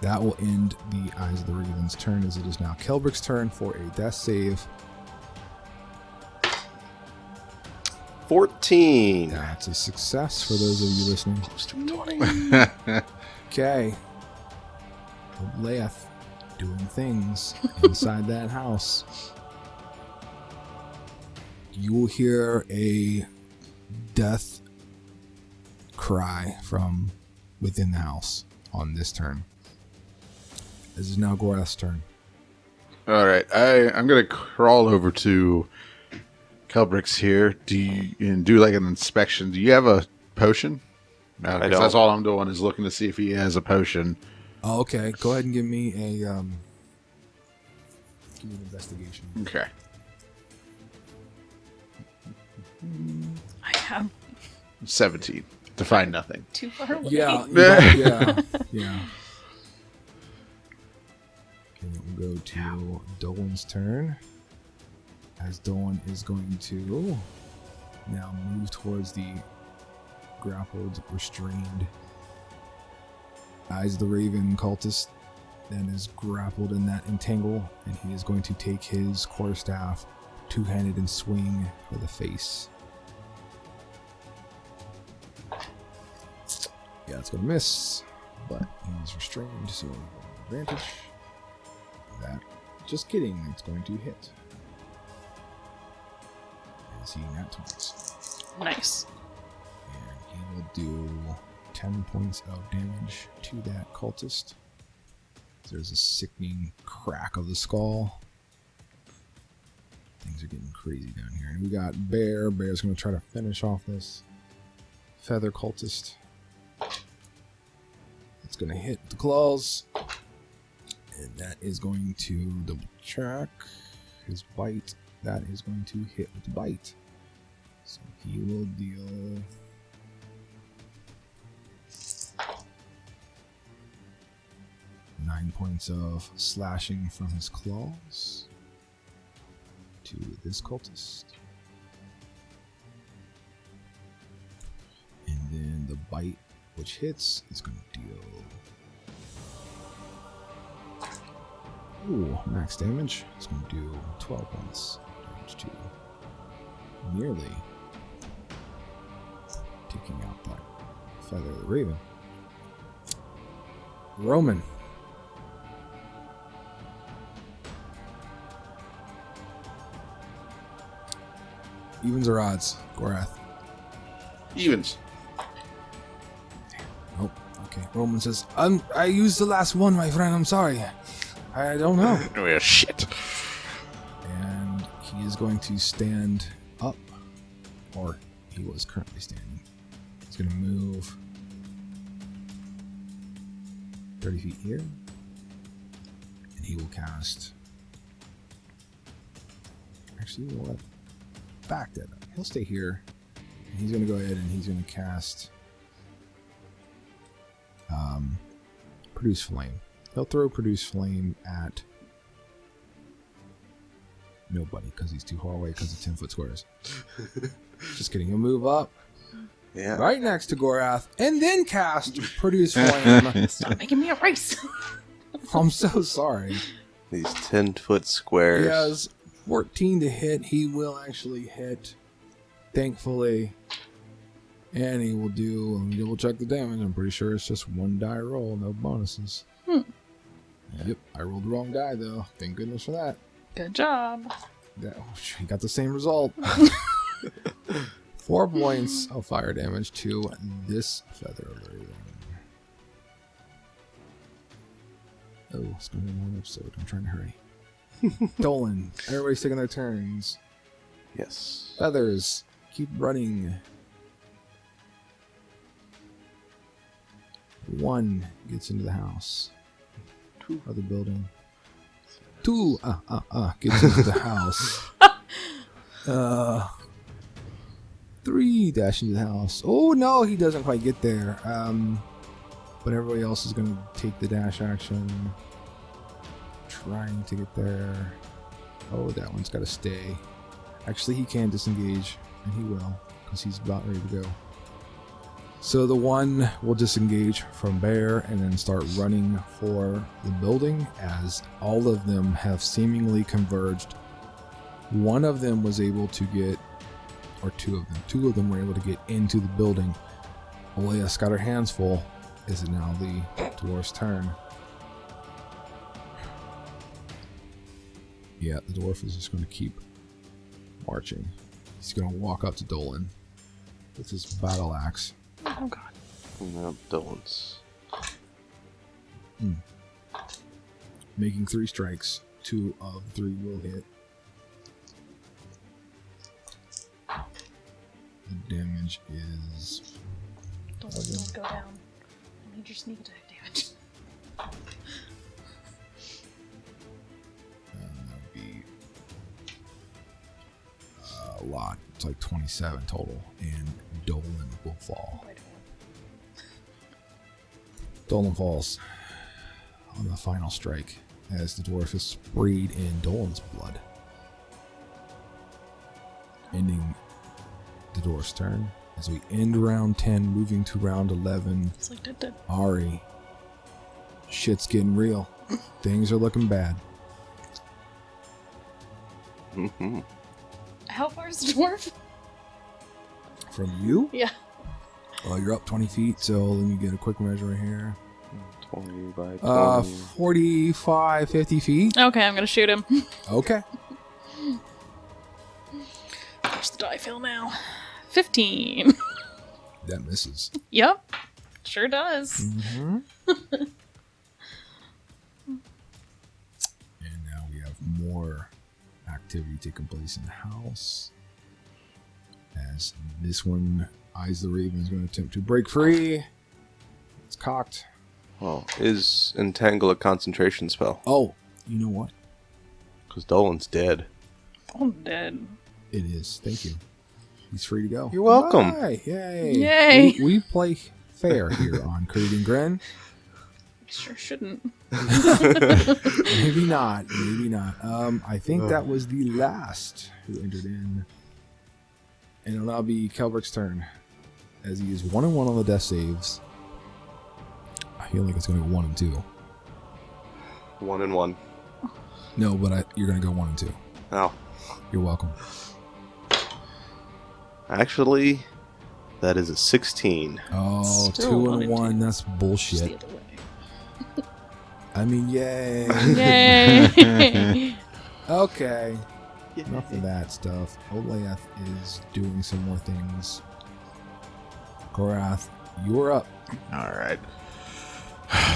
That will end the Eyes of the Raven's turn, as it is now Kelbrick's turn for a death save. 14. That's a success for those of you listening. Close to 20. Okay. Leith doing things inside that house. You will hear a death cry from within the house on this turn. This is now Gorath's turn. All right, I'm gonna crawl over to Kelbrick's here. Do like an inspection? Do you have a potion? No, I 'cause don't. that's all I'm doing is looking to see if he has a potion. Oh, okay. Go ahead and give me an investigation. Okay. I have 17 to find nothing. too far away. Yeah. Okay, we'll go to Dolan's turn. As Dolan is going to now move towards the grappled, restrained Eyes of the Raven cultist that is grappled in that entangle, and he is going to take his quarterstaff two-handed and swing for the face. Yeah, it's going to miss, but he's restrained, so advantage. That, just kidding, it's going to hit. As he nat 20s. Nice. And he will do 10 points of damage to that cultist. There's a sickening crack of the skull. Things are getting crazy down here. And we got Bear. Bear's going to try to finish off this feather cultist. It's going to hit the claws. And that is going to double check his bite. That is going to hit with the bite. So he will deal 9 points of slashing from his claws to this cultist. And then the bite, which hits, is going to deal... Ooh, max damage. It's going to do 12 points damage to nearly taking out that feather of the raven. Roman. Evens or odds, Gorath? Evens. Oh, okay. Roman says, I used the last one, my friend. I'm sorry. I don't know. Oh yeah, shit. And he is going to stand up, or he was currently standing. He's going to move 30 feet here, and he will cast. Actually, you know what? Back that up. He'll stay here. And he's going to go ahead and he's going to cast Produce Flame. He'll throw Produce Flame at nobody because he's too far away because of 10-foot squares. Just kidding. He'll move up Yeah. right next to Gorath, and then cast Produce Flame. Stop making me a race. I'm so sorry. These 10-foot squares. He has 14 to hit. He will actually hit, thankfully. And he will do, let me double check the damage. I'm pretty sure it's just one die roll, no bonuses. Yep, I rolled the wrong die though. Thank goodness for that. Good job. He got the same result. 4 points of fire damage to this feather. Oh, it's going to be one episode. I'm trying to hurry. Dolan, everybody's taking their turns. Yes. Feathers, keep running. 1 gets into the house. 2 of the building. 2 gets into the house. 3 dash into the house. Oh no, he doesn't quite get there. But everybody else is gonna take the dash action. Trying to get there. Oh, that one's gotta stay. Actually, he can disengage, and he will, because he's about ready to go. So the one will disengage from Bear and then start running for the building as all of them have seemingly converged. One of them was able to get, or 2 of them. 2 of them were able to get into the building. Olea's got her hands full. Is it now the dwarf's turn? Yeah, the dwarf is just going to keep marching. He's going to walk up to Dolan with his battle axe. Oh god. No, Dolan's. Making 3 strikes. 2 of 3 will hit. The damage is... Don't go down. I need your sneak attack damage. that would be a lot. It's like 27 total. And Dolan will fall. Dolan falls on the final strike as the dwarf is sprayed in Dolan's blood. Ending the dwarf's turn. As we end round 10, moving to round 11. It's like dead. Ari, shit's getting real. Things are looking bad. Mm-hmm. How far is the dwarf? From you? Yeah. Well, you're up 20 feet, so let me get a quick measure here. 20 by 20. 45, 50 feet. Okay, I'm gonna shoot him. Okay. Where's the die fill now? 15. That misses. Yep. Sure does. Mm-hmm. And now we have more activity taking place in the house. As this one, Eyes the Raven, is going to attempt to break free. It's cocked. Well, is Entangle a concentration spell? Oh, you know what? Because Dolan's dead. I'm dead. It is. Thank you. He's free to go. You're welcome. Goodbye. Yay. Yay. We play fair here on Creed and Grin. Sure shouldn't. Maybe not. Maybe not. I think that was the last who entered in. And it'll now be Kelbrick's turn. As he is 1-1 on the death saves. I feel like it's going to go 1 and 2. 1 and 1. No, but you're going to go 1 and 2. Oh. You're welcome. Actually, that is a 16. Oh, Still 2 1 and and 1. 2. That's Just the bullshit. other way. I mean, yay. Yay! Okay. Enough of that stuff. Oleath is doing some more things. Gorath, you're up. All right.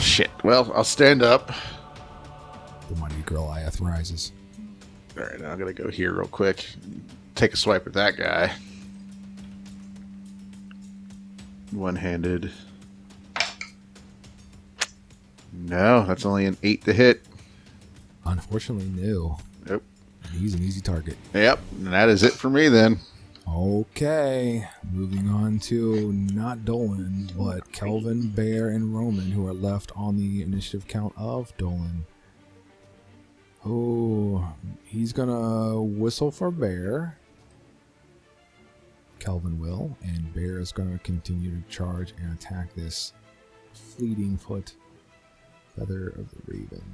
Shit. Well, I'll stand up. The mighty Goliath rises. All right, now I'm going to go here real quick. Take a swipe at that guy. One-handed. No, that's only an 8 to hit. Unfortunately, no. Nope. He's an easy target. Yep, and that is it for me then. Okay. Moving on to not Dolan, but Kelvin, Bear, and Roman, who are left on the initiative count of Dolan. Oh, he's gonna whistle for Bear. Kelvin will, and Bear is going to continue to charge and attack this fleeting foot. Feather of the Raven.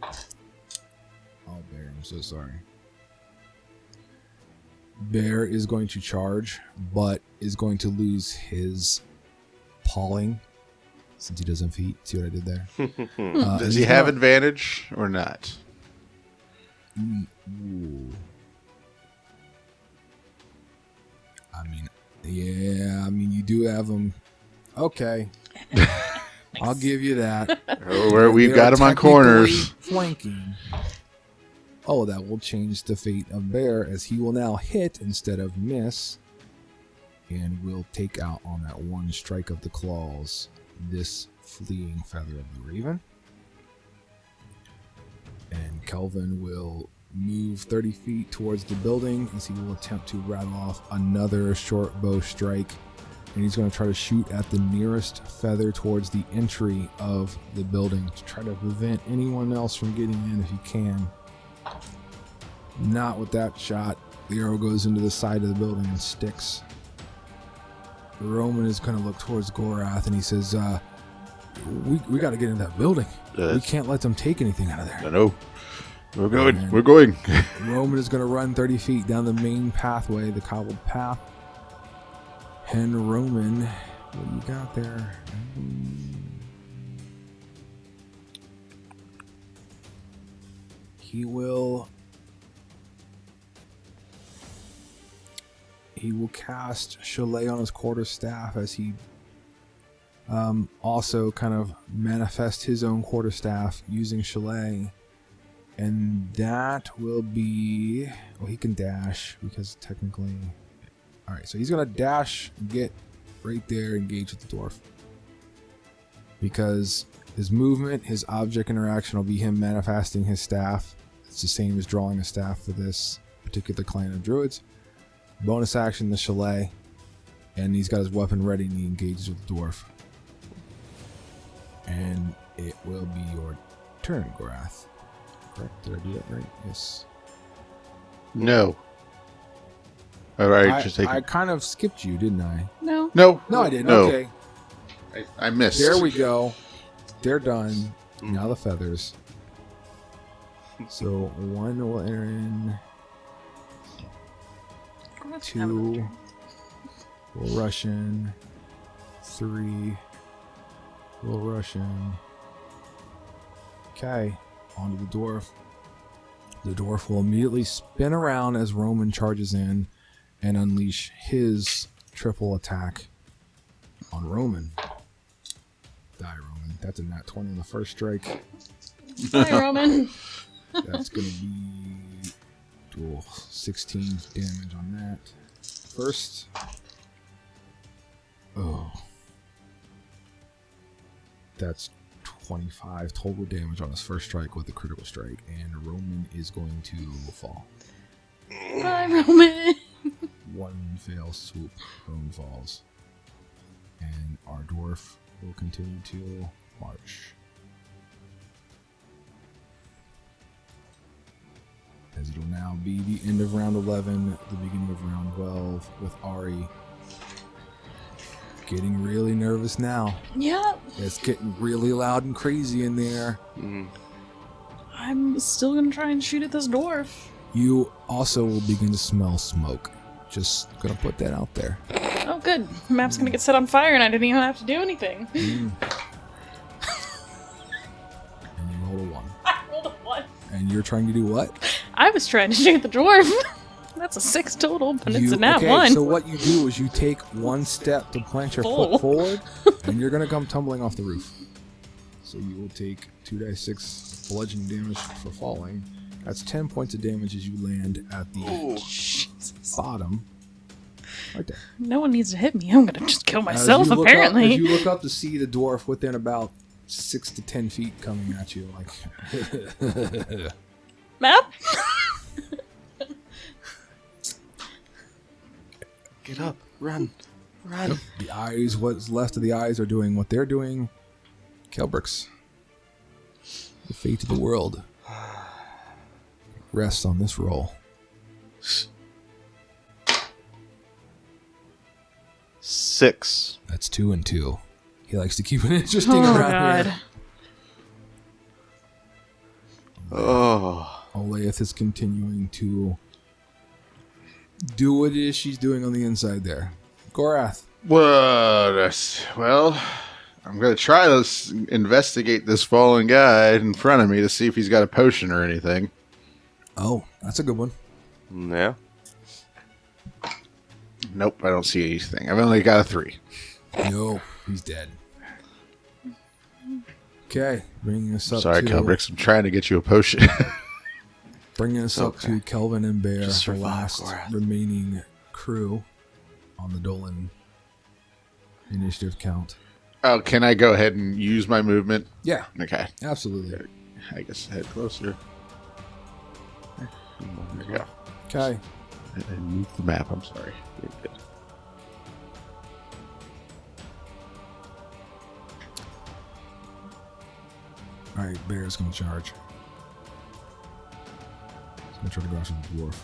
Oh, Bear, I'm so sorry. Bear is going to charge, but is going to lose his pawing since he doesn't feet. See what I did there? Does he have advantage or not? Ooh. I mean, you do have him. Okay. I'll give you that. We've got him on corners. Flanking. Oh, that will change the fate of Bear, as he will now hit instead of miss, and will take out on that one strike of the claws this fleeing Feather of the Raven. And Kelvin will move 30 feet towards the building as he will attempt to rattle off another short bow strike. And he's going to try to shoot at the nearest feather towards the entry of the building to try to prevent anyone else from getting in if he can. Not with that shot. The arrow goes into the side of the building and sticks. Roman is going to look towards Gorath and he says, we got to get into that building. We can't let them take anything out of there. No. We're going. And we're going. Roman is going to run 30 feet down the main pathway, the cobbled path. And Roman, what you got there? He will cast Chalet on his quarterstaff as he also kind of manifests his own quarterstaff using Chalet. And that will be... Well, he can dash because technically... Alright, so he's going to dash, get right there, engage with the dwarf. Because his movement, his object interaction will be him manifesting his staff. It's the same as drawing a staff for this particular clan of druids. Bonus action, the Chalet. And he's got his weapon ready and he engages with the dwarf. And it will be your turn, Gorath. Correct? Did I do that right? Yes. No. All right, I kind of skipped you, didn't I? No. No, I didn't. No. Okay. I missed. There we go. They're done. Now the feathers. So one will enter in. Two will rush in. Three will rush in. Okay. Onto the dwarf. The dwarf will immediately spin around as Roman charges in and unleash his triple attack on Roman. Die, Roman. That's a nat 20 on the first strike. Hi, Roman. That's going to be 16 damage on that. First. Oh. That's 25 total damage on his first strike with the critical strike, and Roman is going to fall. Bye, Roman. One fail swoop, Roman falls. And our dwarf will continue to march. As it'll now be the end of round 11, the beginning of round 12, with Ari getting really nervous now. Yep. It's getting really loud and crazy in there. I'm still gonna try and shoot at this dwarf. You also will begin to smell smoke. Just gonna put that out there. Oh, good. The map's gonna get set on fire and I didn't even have to do anything. And you rolled a 1. I rolled a 1. And you're trying to do what? I was trying to shoot the dwarf. That's a 6 total, but it's a nat 1. So what you do is you take one step to plant your foot forward, and you're going to come tumbling off the roof. So you will take 2d6 bludgeoning damage for falling. That's 10 points of damage as you land at the bottom. Right there. No one needs to hit me. I'm going to just kill myself, apparently. As you look up to see the dwarf within about 6 to 10 feet coming at you, like... Map? Get up. Run. Run. The eyes, what's left of the eyes are doing what they're doing. Kelbrix. The fate of the world rests on this roll. 6. That's 2 and 2. He likes to keep it interesting Oh around god. here. Oh. Olaeth is continuing to do what it is she's doing on the inside there. Gorath. Well, I'm going to try to investigate this fallen guy in front of me to see if he's got a potion or anything. Oh, that's a good one. Yeah. Nope, I don't see anything. I've only got a 3. No, he's dead. Okay, bringing us up Sorry, to... Kelbrix, I'm trying to get you a potion. Bringing us up to Kelvin and Bear, Just the survive, last Gorath. remaining crew on the Dolan initiative count. Oh, can I go ahead and use my movement? Yeah, Okay. absolutely. I guess head closer. There we go. Okay, I moved the map, I'm sorry. You're good. all right, Bear's going to charge. He's going to try to go after the dwarf.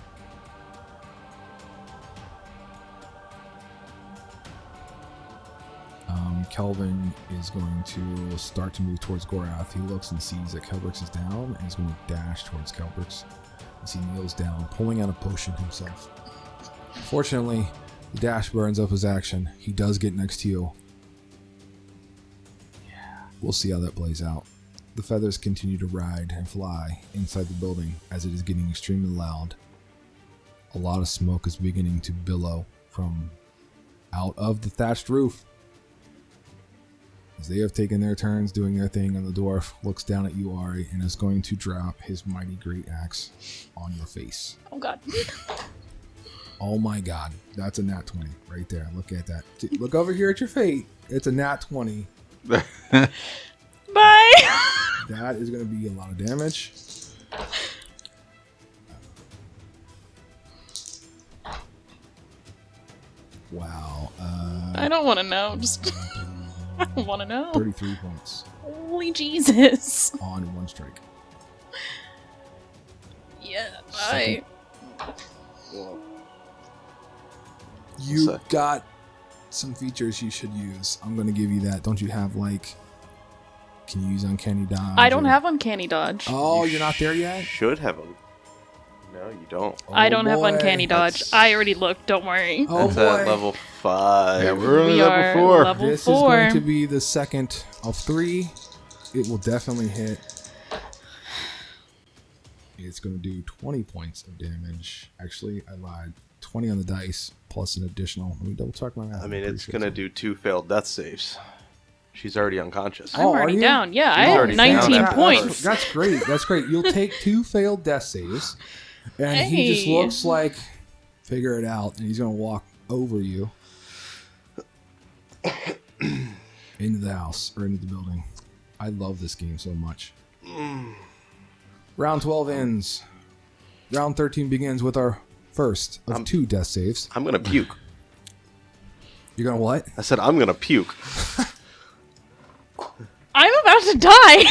Kelvin is going to start to move towards Gorath. He looks and sees that Kelbrix is down and is going to dash towards Kelbrix as he kneels down, pulling out a potion himself. Fortunately, the dash burns up his action. He does get next to you. We'll see how that plays out. The feathers continue to ride and fly inside the building as it is getting extremely loud. A lot of smoke is beginning to billow from out of the thatched roof. As they have taken their turns doing their thing, and the dwarf looks down at you, Ari, and is going to drop his mighty great axe on your face. Oh god. Oh my god, that's a nat 20 right there. Look at that. Look over here at your fate. It's a nat 20. Bye. That is going to be a lot of damage. Wow. I don't want to know. Just I don't want to know. 33 points Holy Jesus. on one strike. Yeah. Bye. You So- got some features you should use. I'm going to give you that. Don't you have, like... Can you use Uncanny Dodge? I don't or- have Uncanny Dodge. Oh, you're not there yet? Should have them. No, you don't. I Oh, don't have boy. Uncanny Dodge. That's- I already looked. Don't worry. Oh, That's boy. at level 5. Yeah, we're only We level are 4. level This 4. is going to be the second of 3. It will definitely hit. It's going to do 20 points of damage. Actually, I lied. 20 on the dice plus an additional. Let me double check my math. I mean, I'm it's pretty going to sure do 2 failed death saves. She's already unconscious. I'm Oh, are already you? down. Yeah, I She's have already down 19 after points. That's great. That's great. You'll take 2 failed death saves. And he just Hey. looks like, figure it out. And he's going to walk over you into the house or into the building. I love this game so much. Round 12 ends. Round 13 begins with our first of 2 death saves. I'm going to puke. You're going to what? I said I'm going to puke. I'm about to die.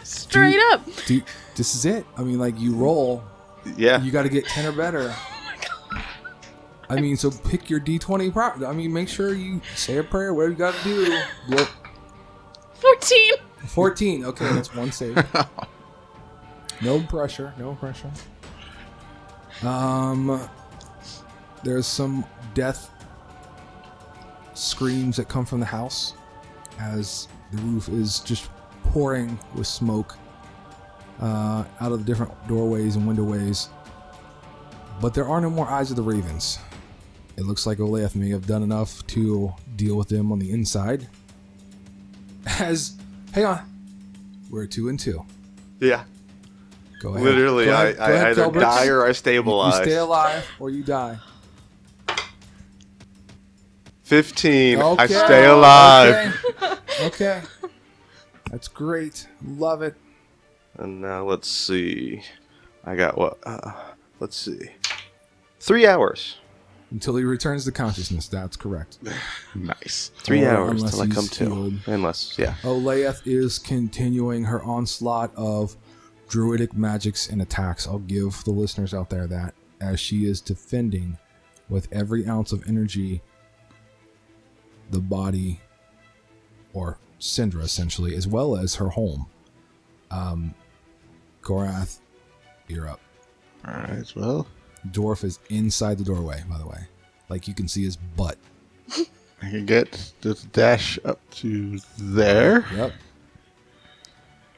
Straight up. Dude, this is it. I mean, like, you roll. Yeah. You got to get 10 or better. I mean, so pick your D20 prop. I mean, make sure you say a prayer. Whatever you got to do. Look, 14. 14. Okay, that's 1 save. No pressure. No pressure. There's some death screams that come from the house as the roof is just pouring with smoke out of the different doorways and windowways. But there are no more Eyes of the Ravens. It looks like Olaeth may have done enough to deal with them on the inside. Hang on. We're 2 and 2. Yeah. Go ahead. Literally, Go ahead. Go I ahead, either Kelbrix. die or I You stabilize. stay alive or you die. 15. I Okay. stay alive. Okay. That's great. Love it. And now let's see. I got what? Let's see. 3 hours. Until he returns to consciousness. That's correct. Nice. 3 Or hours unless till I he's come to. healed. Unless, yeah. Olaeth is continuing her onslaught of druidic magics and attacks. I'll give the listeners out there that as she is defending with every ounce of energy the body, or Syndra essentially, as well as her home. Gorath, you're up. All right, well, Dwarf is inside the doorway, by the way. Like, you can see his butt. I can get the dash up to there. Yep.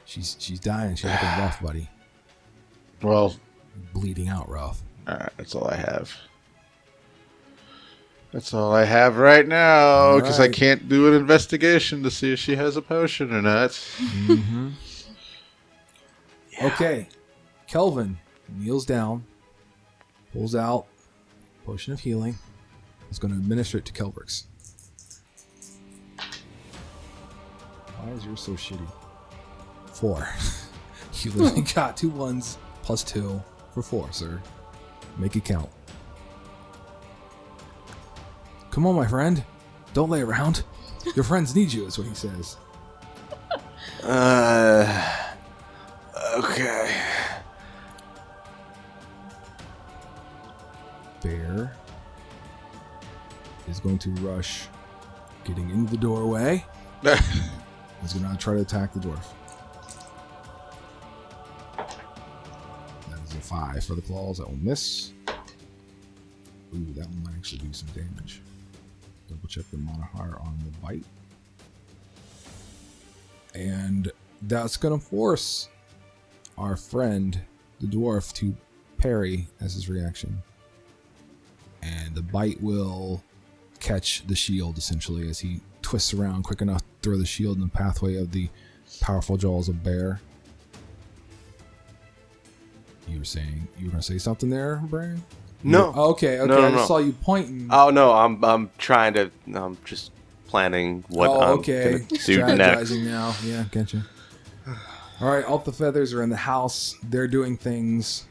She's dying. She's looking rough, buddy. Well, Bleeding out rough. all right, that's all I have. That's all I have right now, because I Alright. can't do an investigation to see if she has a potion or not. Mm-hmm. Okay. Kelvin kneels down, pulls out potion of healing. Is going to administer it to Kelbrix. Why is yours so shitty? 4. You literally got 2 ones plus 2 for 4, sir. Make it count. Come on, my friend. Don't lay around. Your friends need you, is what he says. Okay. Bear is going to rush, getting into the doorway. He's going to try to attack the dwarf. That is a 5 for the claws. That will miss. Ooh, that one might actually do some damage. Double check the modifier on the bite. And that's going to force our friend, the dwarf, to parry as his reaction. And the bite will catch the shield, essentially, as he twists around quick enough to throw the shield in the pathway of the powerful jaws of Bear. You were going to say something there, Brian? No. Okay. No, I just no. saw you pointing. Oh no, I'm trying to. I'm just planning what I'm gonna do next. Strategizing now. Yeah, getcha. All right, all the feathers are in the house. They're doing things.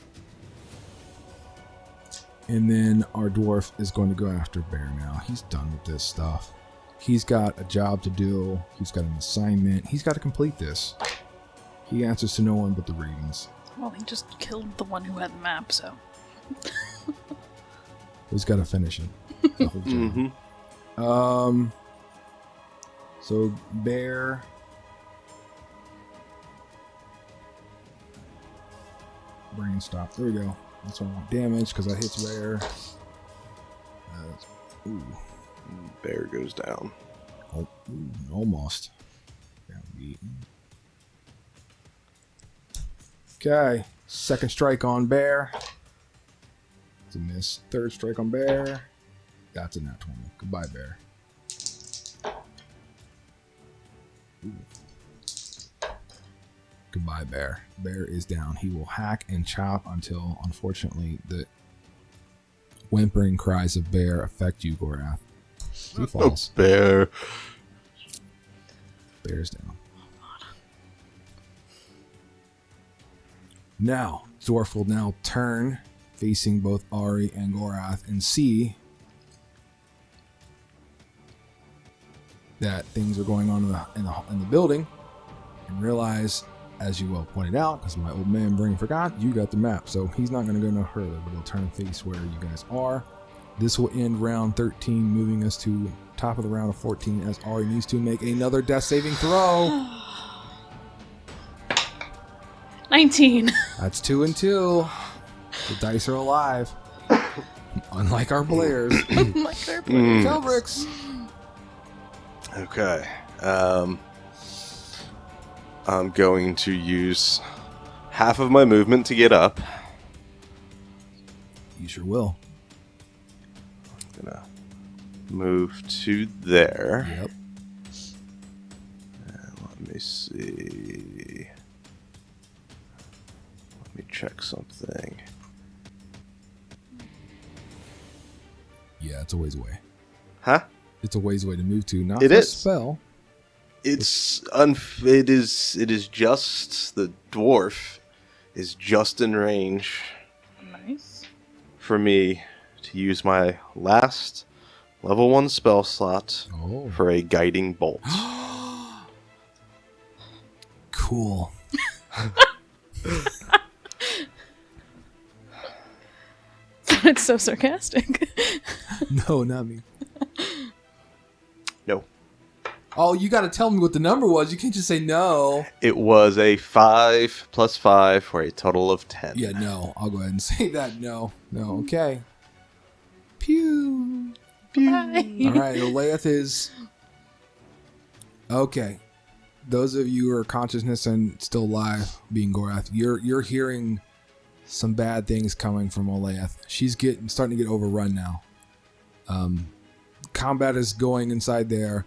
And then our dwarf is going to go after Bear now. He's done with this stuff. He's got a job to do. He's got an assignment. He's got to complete this. He answers to no one but the Ravens. Well, he just killed the one who had the map, so. He's got to finish it. The whole job. Mm-hmm. So Bear. Brain stop. There we go. That's what I want. Damage, because that hits Bear. Ooh. Bear goes down. Oh, ooh, almost. Down beaten. Okay. Second strike on Bear. It's a miss. Third strike on Bear. That's a nat 20. Goodbye, Bear. Ooh. Goodbye, Bear. Bear is down. He will hack and chop until, unfortunately, the whimpering cries of Bear affect you, Gorath. He falls. Oh, Bear. Bear's down. Now, Dwarf will now turn, facing both Ari and Gorath, and see that things are going on in the building, and realize, as you well pointed out, because my old man brain forgot, you got the map, so he's not going to go no further, but he'll turn and face where you guys are. This will end round 13, moving us to top of the round of 14, as Ari needs to make another death saving throw. 19. That's 2 and 2. The dice are alive. Unlike our players. Like our players. Kelbrix. Okay. I'm going to use half of my movement to get up. You sure will. I'm gonna move to there. Yep. And let me see. Let me check something. Yeah, it's a ways away. Huh? It's a ways away to move to. Not It for a is. spell. It is just the dwarf is just in range Nice. for me to use my last level 1 spell slot Oh. for a guiding bolt. Cool. It's so sarcastic. No, not me. No. Oh, you got to tell me what the number was. You can't just say no. It was a 5 plus 5 for a total of 10. Yeah, no. I'll go ahead and say that. No. Okay. Pew. Bye. All right. Olaeth is... Okay. Those of you who are consciousness and still alive, being Gorath, you're hearing some bad things coming from Olaeth. She's starting to get overrun now. Combat is going inside there.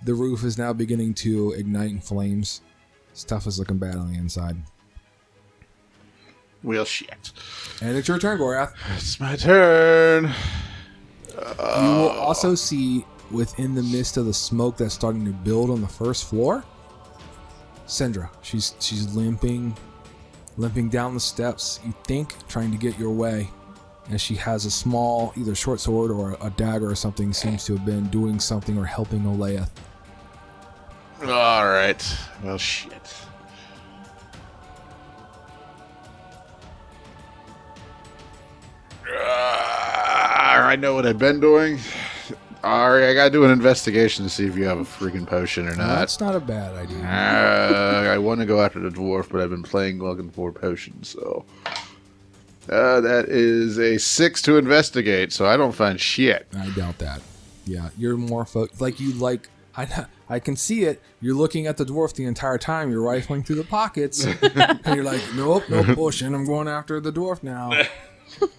The roof is now beginning to ignite in flames. Stuff is looking bad on the inside. Well, shit. And it's your turn, Gorath. It's my turn. You will also see within the midst of the smoke that's starting to build on the first floor, Sindra. She's limping down the steps, you think, trying to get your way. And she has a small, either short sword or a dagger or something, seems to have been doing something or helping Olaeth. All right. Well, shit. I know what I've been doing. Ari, I gotta do an investigation to see if you have a freaking potion or not. That's not a bad idea. I want to go after the dwarf, but I've been playing looking for potions, so... that is a 6 to investigate, so I don't find shit. I doubt that. Yeah, you're more I can see it. You're looking at the dwarf the entire time. You're rifling through the pockets. And you're like, nope, no potion. I'm going after the dwarf now.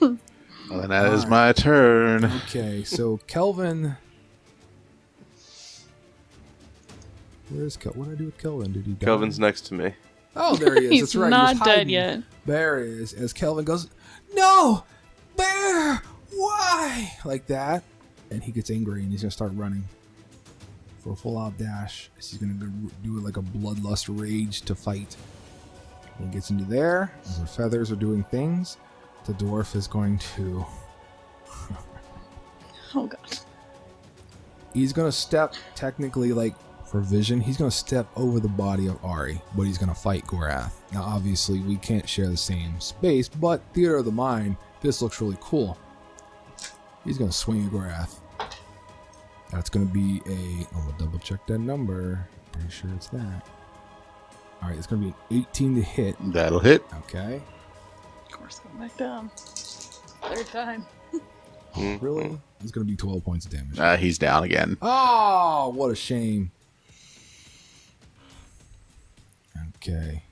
Well, then that is my turn. Okay, so Kelvin... Where's Kelvin? What did I do with Kelvin? Did he die? Kelvin's next to me. Oh, there he is. He's That's right. not He was dead hiding. yet. There he is. As Kelvin goes, no! Bear! Why? Like that. And he gets angry and he's going to start running for a full-out dash. He's going to do like a bloodlust rage to fight. And he gets into there. As the feathers are doing things, the dwarf is going to... Oh god. He's going to step, technically, like, for vision, he's going to step over the body of Ari, but he's going to fight Gorath. Now, obviously, we can't share the same space, but theater of the mind, this looks really cool. He's going to swing at Gorath. That's going to be I'm going to double check that number. Pretty sure it's that. All right, it's going to be an 18 to hit. That'll hit. Okay. Of course, going back down. Third time. Really? It's going to be 12 points of damage. He's down again. Oh, what a shame. Okay.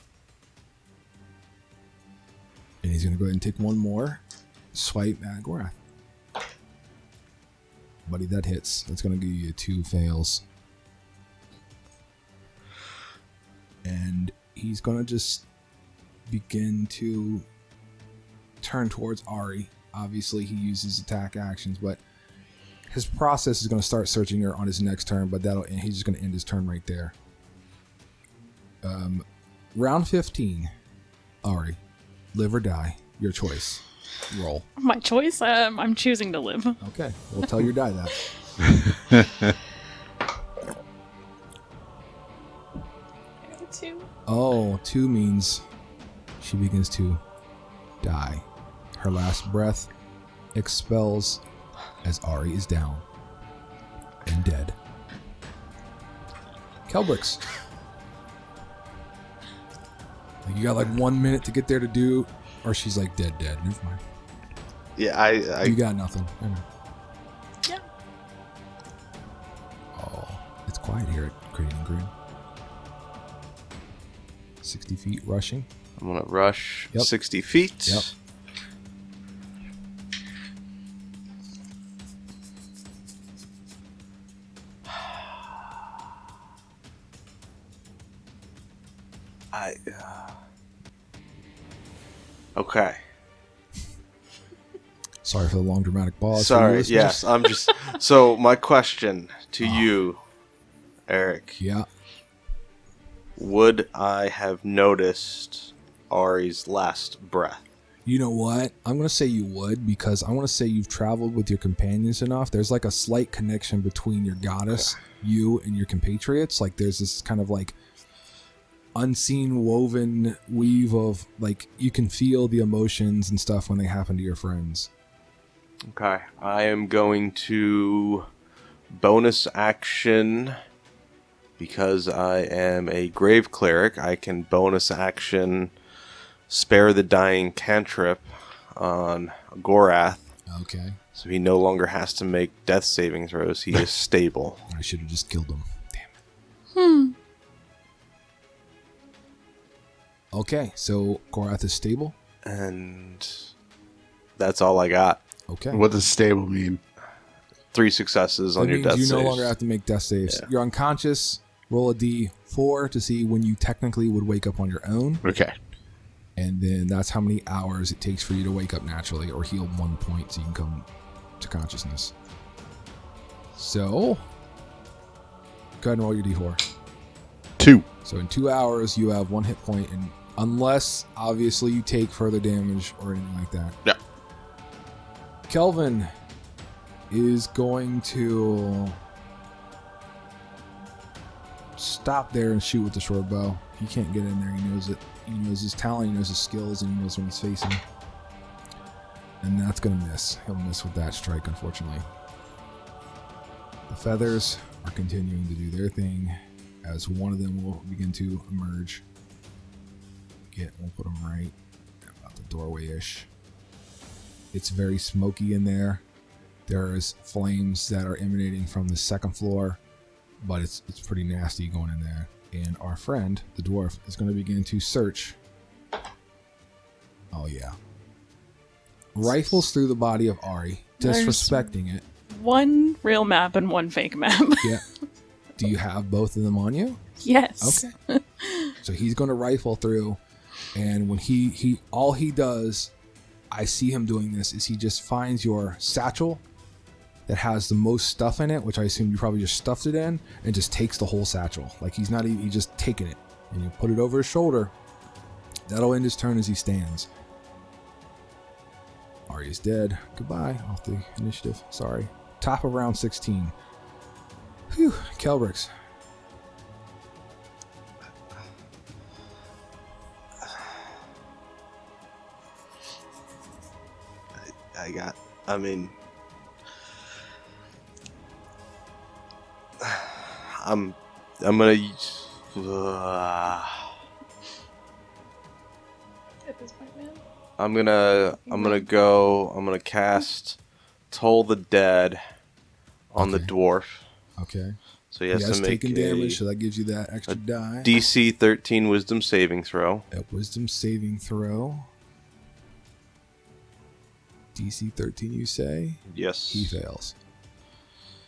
And he's going to go ahead and take one more swipe at Gorath. Buddy, that hits. That's going to give you 2 fails. And he's going to just begin to turn towards Ari. Obviously, he uses attack actions, but his process is going to start searching her on his next turn, but he's just going to end his turn right there. Round 15. Ari, live or die. Your choice. Roll. My choice? I'm choosing to live. Okay, we'll tell your die that. Two. Oh, 2 means she begins to die. Her last breath expels as Ari is down and dead. Kelbrix. You got like 1 minute to get there to do, or she's like dead. Never mind. Yeah, You got nothing. I know. Yeah. Oh, it's quiet here at Creating Green. 60 feet rushing. I'm going to rush Yep. 60 feet. Yep. Okay. Sorry for the long dramatic pause. Sorry, yes, I'm just... So, my question to you, Eric. Yeah. Would I have noticed Ari's last breath? You know what? I'm going to say you would, because I want to say you've traveled with your companions enough. There's like a slight connection between your goddess, you, and your compatriots. Like there's this kind of like unseen woven weave of like you can feel the emotions and stuff when they happen to your friends. Okay. I am going to bonus action, because I am a grave cleric, I can bonus action spare the dying cantrip on Gorath. Okay. So he no longer has to make death saving throws. He is stable. I should have just killed him. Damn it. Okay, so Gorath is stable. And that's all I got. Okay. What does stable mean? 3 successes on That your means death you saves. no longer have to make death saves. Yeah. You're unconscious. Roll a d4 to see when you technically would wake up on your own. Okay. And then that's how many hours it takes for you to wake up naturally or heal 1 point so you can come to consciousness. So, go ahead and roll your d4. 2. So in 2 hours, you have 1 hit point, and unless, obviously, you take further damage or anything like that. Yeah. Kelvin is going to stop there and shoot with the short bow. He can't get in there. He knows it. He knows his talent, he knows his skills, and he knows when he's facing. And that's going to miss. He'll miss with that strike, unfortunately. The feathers are continuing to do their thing as one of them will begin to emerge. We'll put them right about the doorway-ish. It's very smoky in there. There's flames that are emanating from the second floor, but it's pretty nasty going in there. And our friend, the dwarf, is going to begin to search. Oh, yeah. Rifles through the body of Ari, disrespecting it. 1 real map and 1 fake map. Yeah. Do you have both of them on you? Yes. Okay. So he's going to rifle through, and when he all he does, I see him doing this, is he just finds your satchel that has the most stuff in it, which I assume you probably just stuffed it in, and just takes the whole satchel. Like he's just taking it, and you put it over his shoulder. That'll end his turn as he stands. Arya's dead. Goodbye off the initiative. Sorry. Top of round 16. Whew. Kelbrix. I'm gonna At this point, man. I'm gonna cast Toll the Dead on the Okay. dwarf. Okay. So he has to make taken a damage, so that gives you that extra die. DC 13 Wisdom saving throw. A wisdom saving throw. DC 13, you say? Yes. He fails.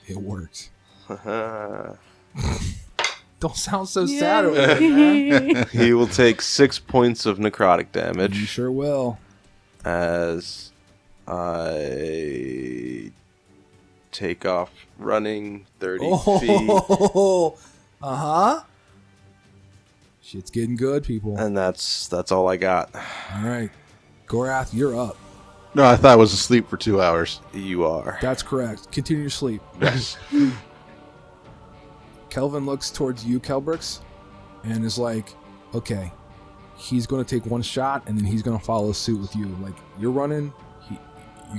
It worked. Don't sound so sad over there, man. He will take 6 points of necrotic You damage sure will. as I take off running 30 feet. Oh, uh-huh. Shit's getting good, people. And that's all I got. All right. Gorath, you're up. No, I thought I was asleep for 2 hours. You are. That's correct. Continue your sleep. Yes. Kelvin looks towards you, Kelbrix, and is like, okay, he's going to take 1 shot, and then he's going to follow suit with you. Like, you're running, you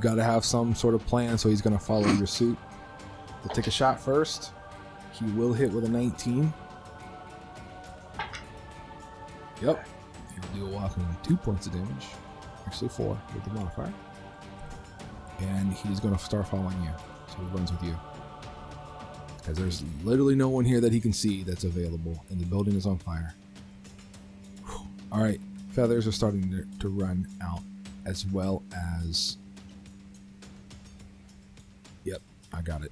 got to have some sort of plan, so he's going to follow your suit. He'll take a shot first. He will hit with a 19. Yep. He'll do a whopping 2 points of damage. Actually 4 with the modifier. And he's going to start following you. So he runs with you. Because there's literally no one here that he can see that's available. And the building is on fire. Whew. All right. Feathers are starting to run out. As well as... Yep. I got it.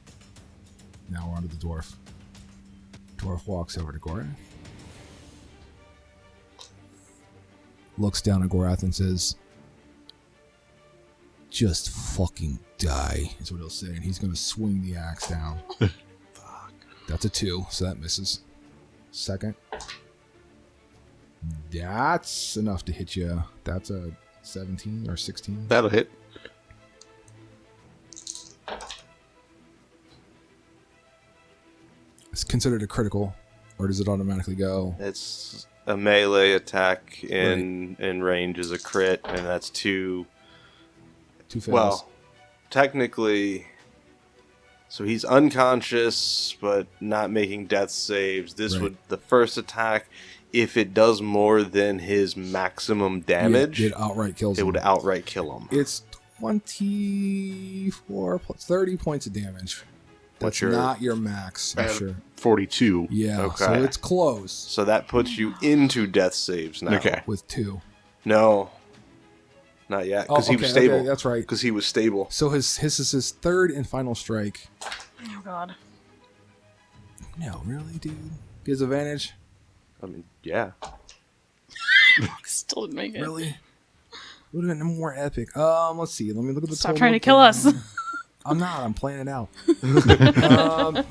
Now we're on to the dwarf. Dwarf walks over to Gorath. Looks down at Gorath and says... Just fucking die, is what he'll say. And he's going to swing the axe down. Fuck. That's a 2, so that misses. Second. That's enough to hit you. That's a 17 or 16. That'll hit. It's considered a critical, or does it automatically go? It's a melee attack in range is a crit, and that's 2. 2 fails. Well, technically, So he's unconscious, but not making death saves. This Right. would the first attack. If it does more than his maximum damage, It outright kills it him. would outright kill him. It's 24 plus 30 points of damage. That's What's your- not your max, I'm sure. 42. Yeah, Okay. so it's close So that puts you into death saves now. Okay. with 2. No, not yet, because he was stable. Okay, that's right. Because he was stable. So his is his third and final strike. Oh god. No, really, dude? Gives advantage? I mean, yeah. Still didn't make it. Really? Would have been more epic. Let's see. Let me look at the Stop total trying to again. kill us. I'm not. I'm playing it out.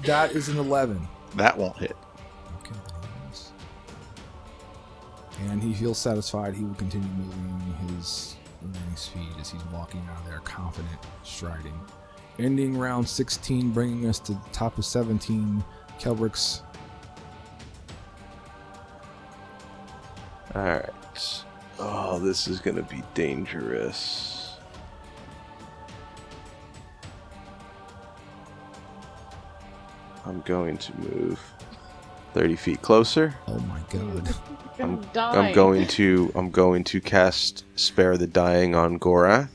That is an 11. That won't hit. Okay. And he feels satisfied. He will continue moving his remaining speed as he's walking out of there, confident, striding. Ending round 16, bringing us to the top of 17. Kelbrick's. Alright. Oh, this is going to be dangerous. I'm going to move 30 feet closer. Oh my god. I'm going to cast Spare the Dying on Gorath,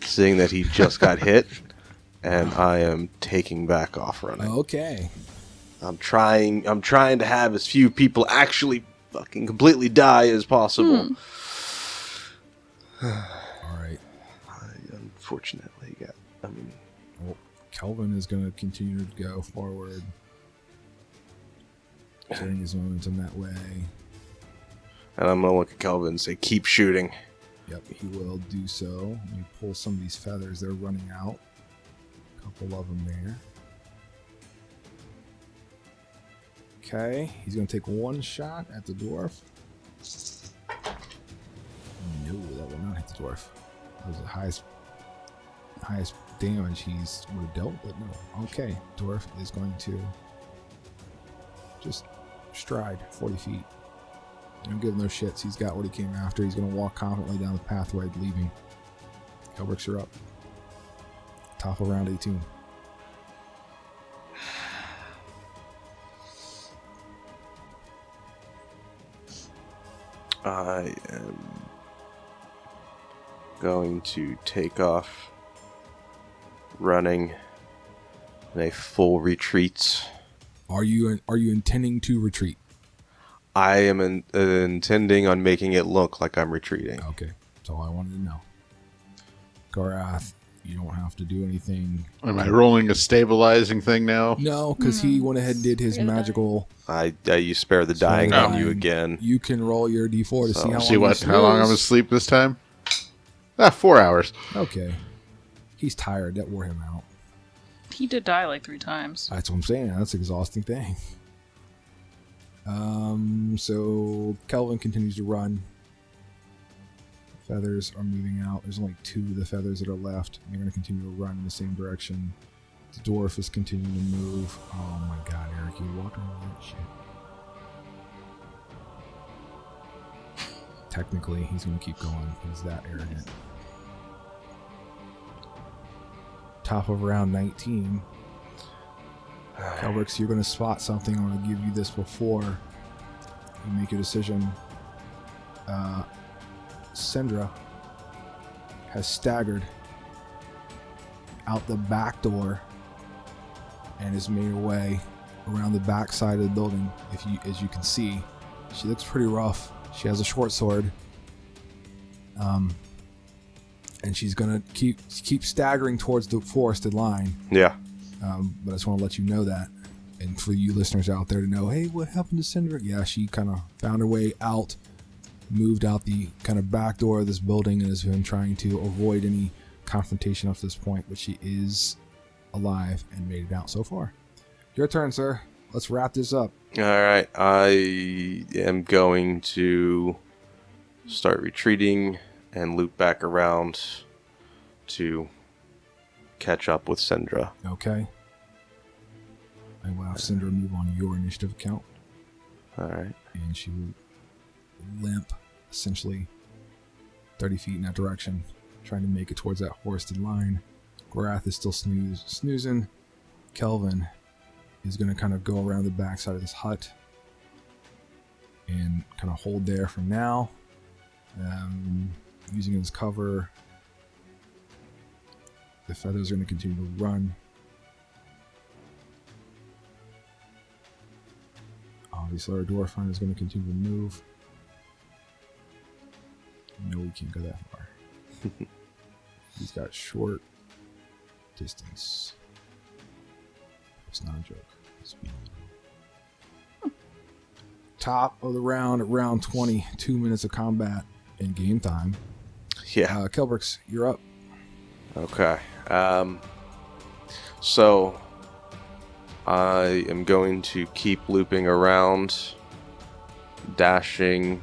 seeing that he just got hit, and I am taking back off running. Okay. I'm trying to have as few people actually fucking completely die as possible. All right. I unfortunately got. I mean, Well, Kelvin is going to continue to go forward, carrying his momentum that way. and I'm gonna look at Kelvin and say, "Keep shooting." Yep, he will do so. Let me pull some of these feathers. They're running out. A couple of them there. Okay, he's going to take one shot at the dwarf. No, that will not hit the dwarf. That was the highest damage he's would have dealt, but no. Okay, dwarf is going to just stride 40 feet. Don't give him no shits. He's got what he came after. He's going to walk confidently down the pathway, leaving. Kelbricks, you're up. Top of round 18. I am going to take off running in a full retreat. Are you intending to retreat? I am intending on making it look like I'm retreating. Okay, that's all I wanted to know. Gorath, you don't have to do anything. Am I rolling a stabilizing thing now? No, because he went ahead and did his Spare the magical. I use Spare the Spare Dying the on you Dying. again. You can roll your d4 to So, see how See long what? he How long I'm slows. asleep this time? 4 hours. Okay, he's tired. That wore him out. He did die like 3 times. That's what I'm saying. That's an exhausting thing. So Kelvin continues to run. Feathers are moving out. There's only 2 of the feathers that are left. They're going to continue to run in the same direction. The dwarf is continuing to move. Oh my god, Eric, you're walking over that shit. Technically, he's going to keep going. He's that arrogant. Top of round 19. Kelbricks, you're going to spot something. I'm going to give you this before you make a decision. Syndra has staggered out the back door and has made her way around the back side of the building. As you can see, she looks pretty rough. She has a short sword, and she's gonna keep staggering towards the forested line. Yeah. But I just want to let you know that, and for you listeners out there to know, hey, what happened to Syndra? Yeah, she kind of found her way out, moved out the kind of back door of this building, and has been trying to avoid any confrontation up to this point, but she is alive and made it out so far. Your turn, sir. Let's wrap this up. All right. I am going to start retreating and loop back around to catch up with Syndra. Okay. I will have Syndra move on your initiative account, All right. and she will limp essentially 30 feet in that direction, trying to make it towards that forested line. Gorath is still snoozing, Kelvin is going to kind of go around the backside of this hut and kind of hold there for now, using his cover. The feathers are going to continue to run. Obviously, our dwarf friend is going to continue to move. No, we can't go that far. He's got short distance. It's not a joke. Speed. Top of the round at round 20. 2 minutes of combat and game time. Yeah. Kelbrix, you're up. Okay. So I am going to keep looping around, dashing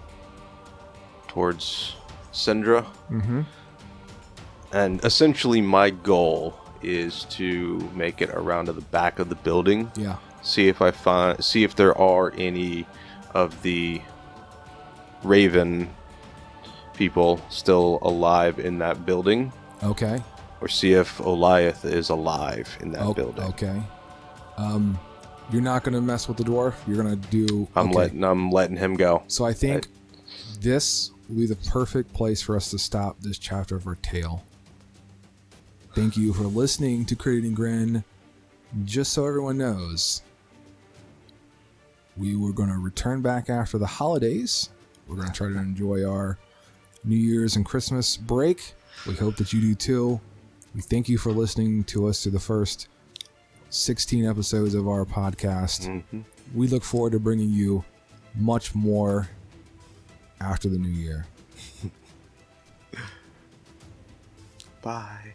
towards Syndra. Mm-hmm. And essentially my goal is to make it around to the back of the building. Yeah. See if there are any of the Raven people still alive in that building. Okay. Or see if Oliath is alive in that building. Okay. You're not going to mess with the dwarf. You're going to do... I'm letting him go. So I think this will be the perfect place for us to stop this chapter of our tale. Thank you for listening to Creating Grin. Just so everyone knows, we were going to return back after the holidays. We're going to try to enjoy our New Year's and Christmas break. We hope that you do too. We thank you for listening to us through the first 16 episodes of our podcast. Mm-hmm. We look forward to bringing you much more after the new year. Bye.